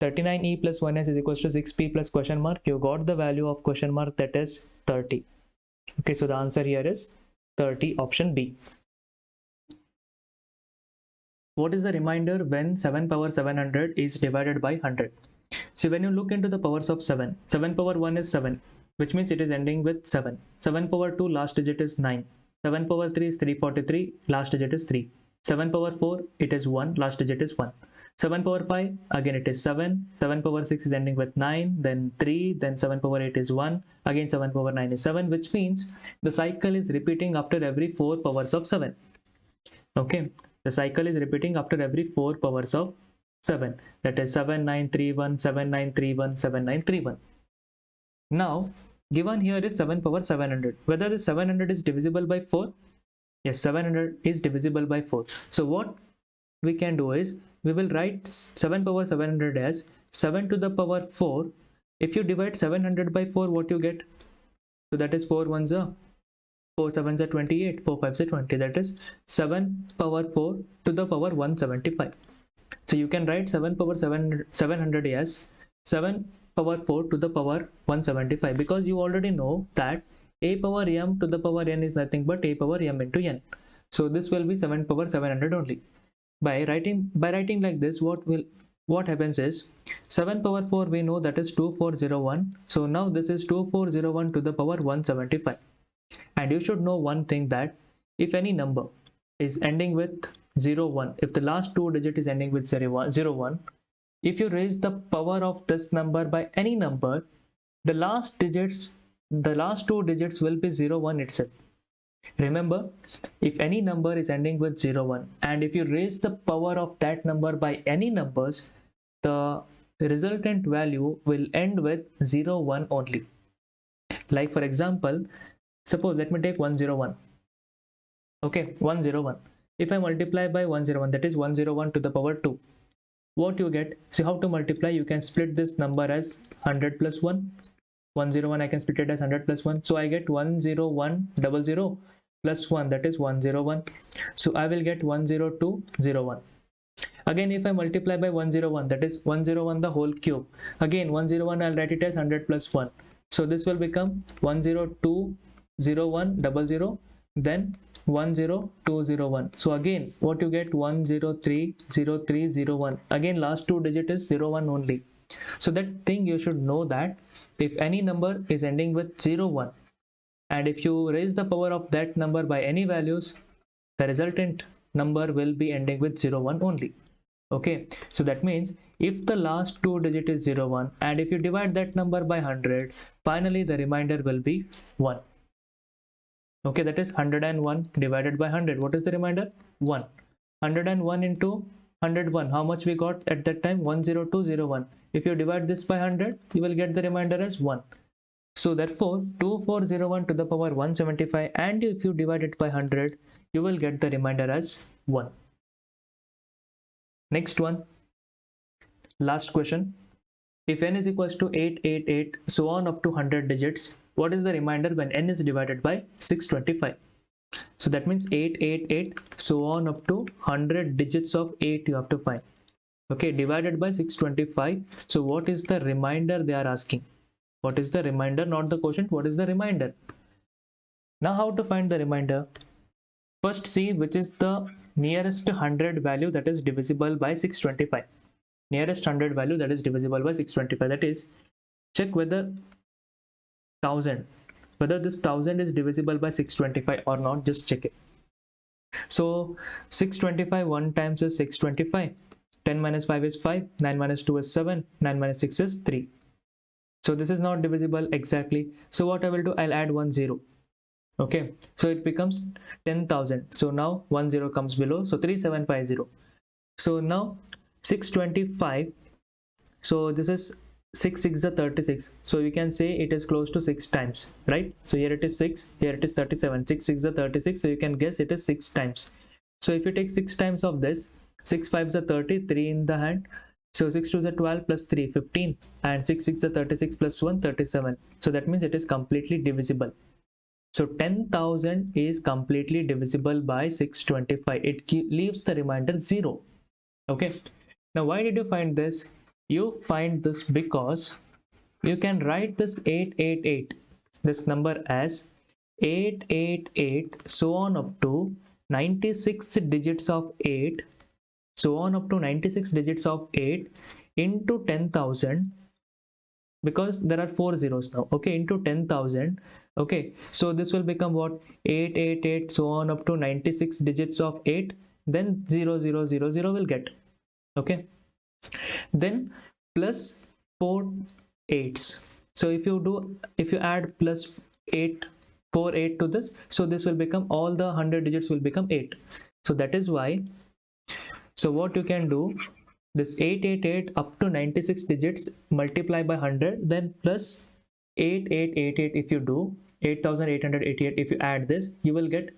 39e plus 1s is equals to 6p plus question mark. You got the value of question mark, that is 30. Okay, so the answer here is 30, option B. What is the remainder when 7 power 700 is divided by 100? See, when you look into the powers of 7, 7 power 1 is 7, which means it is ending with 7. 7 power 2, last digit is 9. 7 power 3 is 343, last digit is 3. 7 power 4, it is 1, last digit is 1. 7 power 5, again it is 7. 7 power 6 is ending with 9, then 3, then 7 power 8 is 1, again 7 power 9 is 7, which means the cycle is repeating after every 4 powers of 7. Okay, the cycle is repeating after every 4 powers of 7, that is 7931, 7931, 7931. Now given here is 7 power 700. Whether this 700 is divisible by 4? Yes, 700 is divisible by 4. So what we can do is, we will write 7 power 700 as 7 to the power 4. If you divide 700 by 4, what you get? So that is 4 1s are 4 7s are 28, 4 5s are 20, that is 7 power 4 to the power 175. So you can write 7 power 700 as 7 power 4 to the power 175, because you already know that a power m to the power n is nothing but a power m into n. So this will be 7 power 700 only. By writing like this, what happens is 7 power 4 we know that is 2401. So now this is 2401 to the power 175. And you should know one thing, that if any number is ending with 01, if the last 2 digit is ending with 01, if you raise the power of this number by any number, the last 2 digits will be 01 itself. Remember, if any number is ending with 01 and if you raise the power of that number by any numbers, the resultant value will end with 01 only. Like for example, suppose let me take 101. Okay, 101. If I multiply by 101, that is 101 to the power 2. What you get? See how to multiply. You can split this number as 100 plus 1. 101 I can split it as 100 plus 1. So I get 10100 plus 1, that is 101. So I will get 10201. Again, if I multiply by 101, that is 101 the whole cube. Again 101 I'll write it as 100 plus 1. So this will become 102 0100, then 10201. So again what you get 1030301. Again last two digit is 01 only. So that thing you should know, that if any number is ending with 01 and if you raise the power of that number by any values, the resultant number will be ending with 01 only. Okay, so that means if the last two digit is 01 and if you divide that number by 100, finally the remainder will be 1. Okay, that is 101 divided by 100. What is the remainder? 1. 101 into 101. How much we got at that time? 10201. If you divide this by 100, you will get the remainder as 1. So therefore 2401 to the power 175, and if you divide it by 100, you will get the remainder as 1. Next one, last question. If n is equals to 888 so on up to 100 digits, what is the remainder when n is divided by 625? So that means 888 so on up to 100 digits of 8 you have to find. Okay, divided by 625. So what is the remainder they are asking? What is the remainder? Not the quotient. What is the remainder? Now how to find the remainder? First see which is the nearest 100 value that is divisible by 625. Nearest 100 value that is divisible by 625. That is, check whether 1000, whether this 1000 is divisible by 625 or not. Just check it. So 625 1 times is 625. 10 minus 5 is 5. 9 minus 2 is 7. 9 minus 6 is 3. So this is not divisible exactly. So what I will do, I'll add 1 0. Okay, so it becomes 10,000. So now 1 0 comes below. So 3750. So now 625. So this is 6 6 is 36. So you can say it is close to 6 times, right? So here it is 6, here it is 37. 6 6 is 36. So you can guess it is 6 times. So if you take 6 times of this, 6 5 is 30, 3 in the hand. So 6 2 is 12 plus 3, 15, and 6 6 is 36 plus 1, 37. So that means it is completely divisible. So 10,000 is completely divisible by 625. It leaves the remainder 0. Okay. Now why did you find this? You find this because you can write this 888, this number as 888 so on up to 96 digits of 8, so on up to 96 digits of 8 into 10,000, because there are 4 zeros now. Okay, into 10,000. Okay, so this will become what? 888 so on up to 96 digits of 8, then 0000 will get. Okay, then plus 4 8s. So if you add plus 8 4 8 to this, so this will become, all the 100 digits will become 8. So that is why, so what you can do, this 888 up to 96 digits multiply by 100, then plus 8888. If you do 8888, if you add this, you will get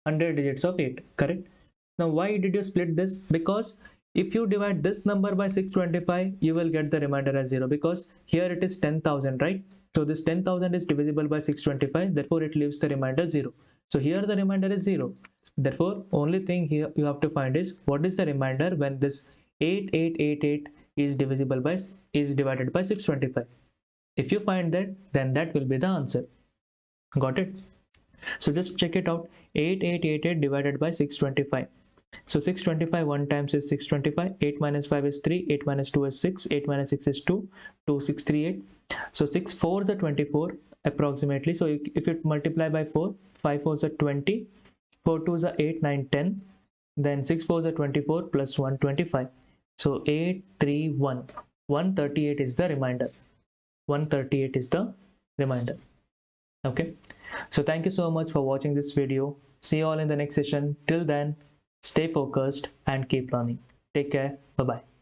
100 digits of 8, correct? Now why did you split this? Because if you divide this number by 625, you will get the remainder as 0, because here it is 10,000, right? So this 10,000 is divisible by 625, therefore it leaves the remainder 0. So here the remainder is 0. Therefore only thing here you have to find is what is the remainder when this 8888 is divided by 625. If you find that, then that will be the answer. Got it? So just check it out. 8888 divided by 625. So 625 1 times is 625. 8 minus 5 is 3. 8 minus 2 is 6. 8 minus 6 is 2. 2 6 3 8. So 6 4 is 24 approximately. So if you multiply by 4, 5 4 is 20. 4 2 is 8 9 10. Then 6 4 is 24 plus 1 25. So 831. 138 is the remainder. 138 is the remainder. Okay, so thank you so much for watching this video. See you all in the next session. Till then, stay focused and keep learning. Take care. Bye bye.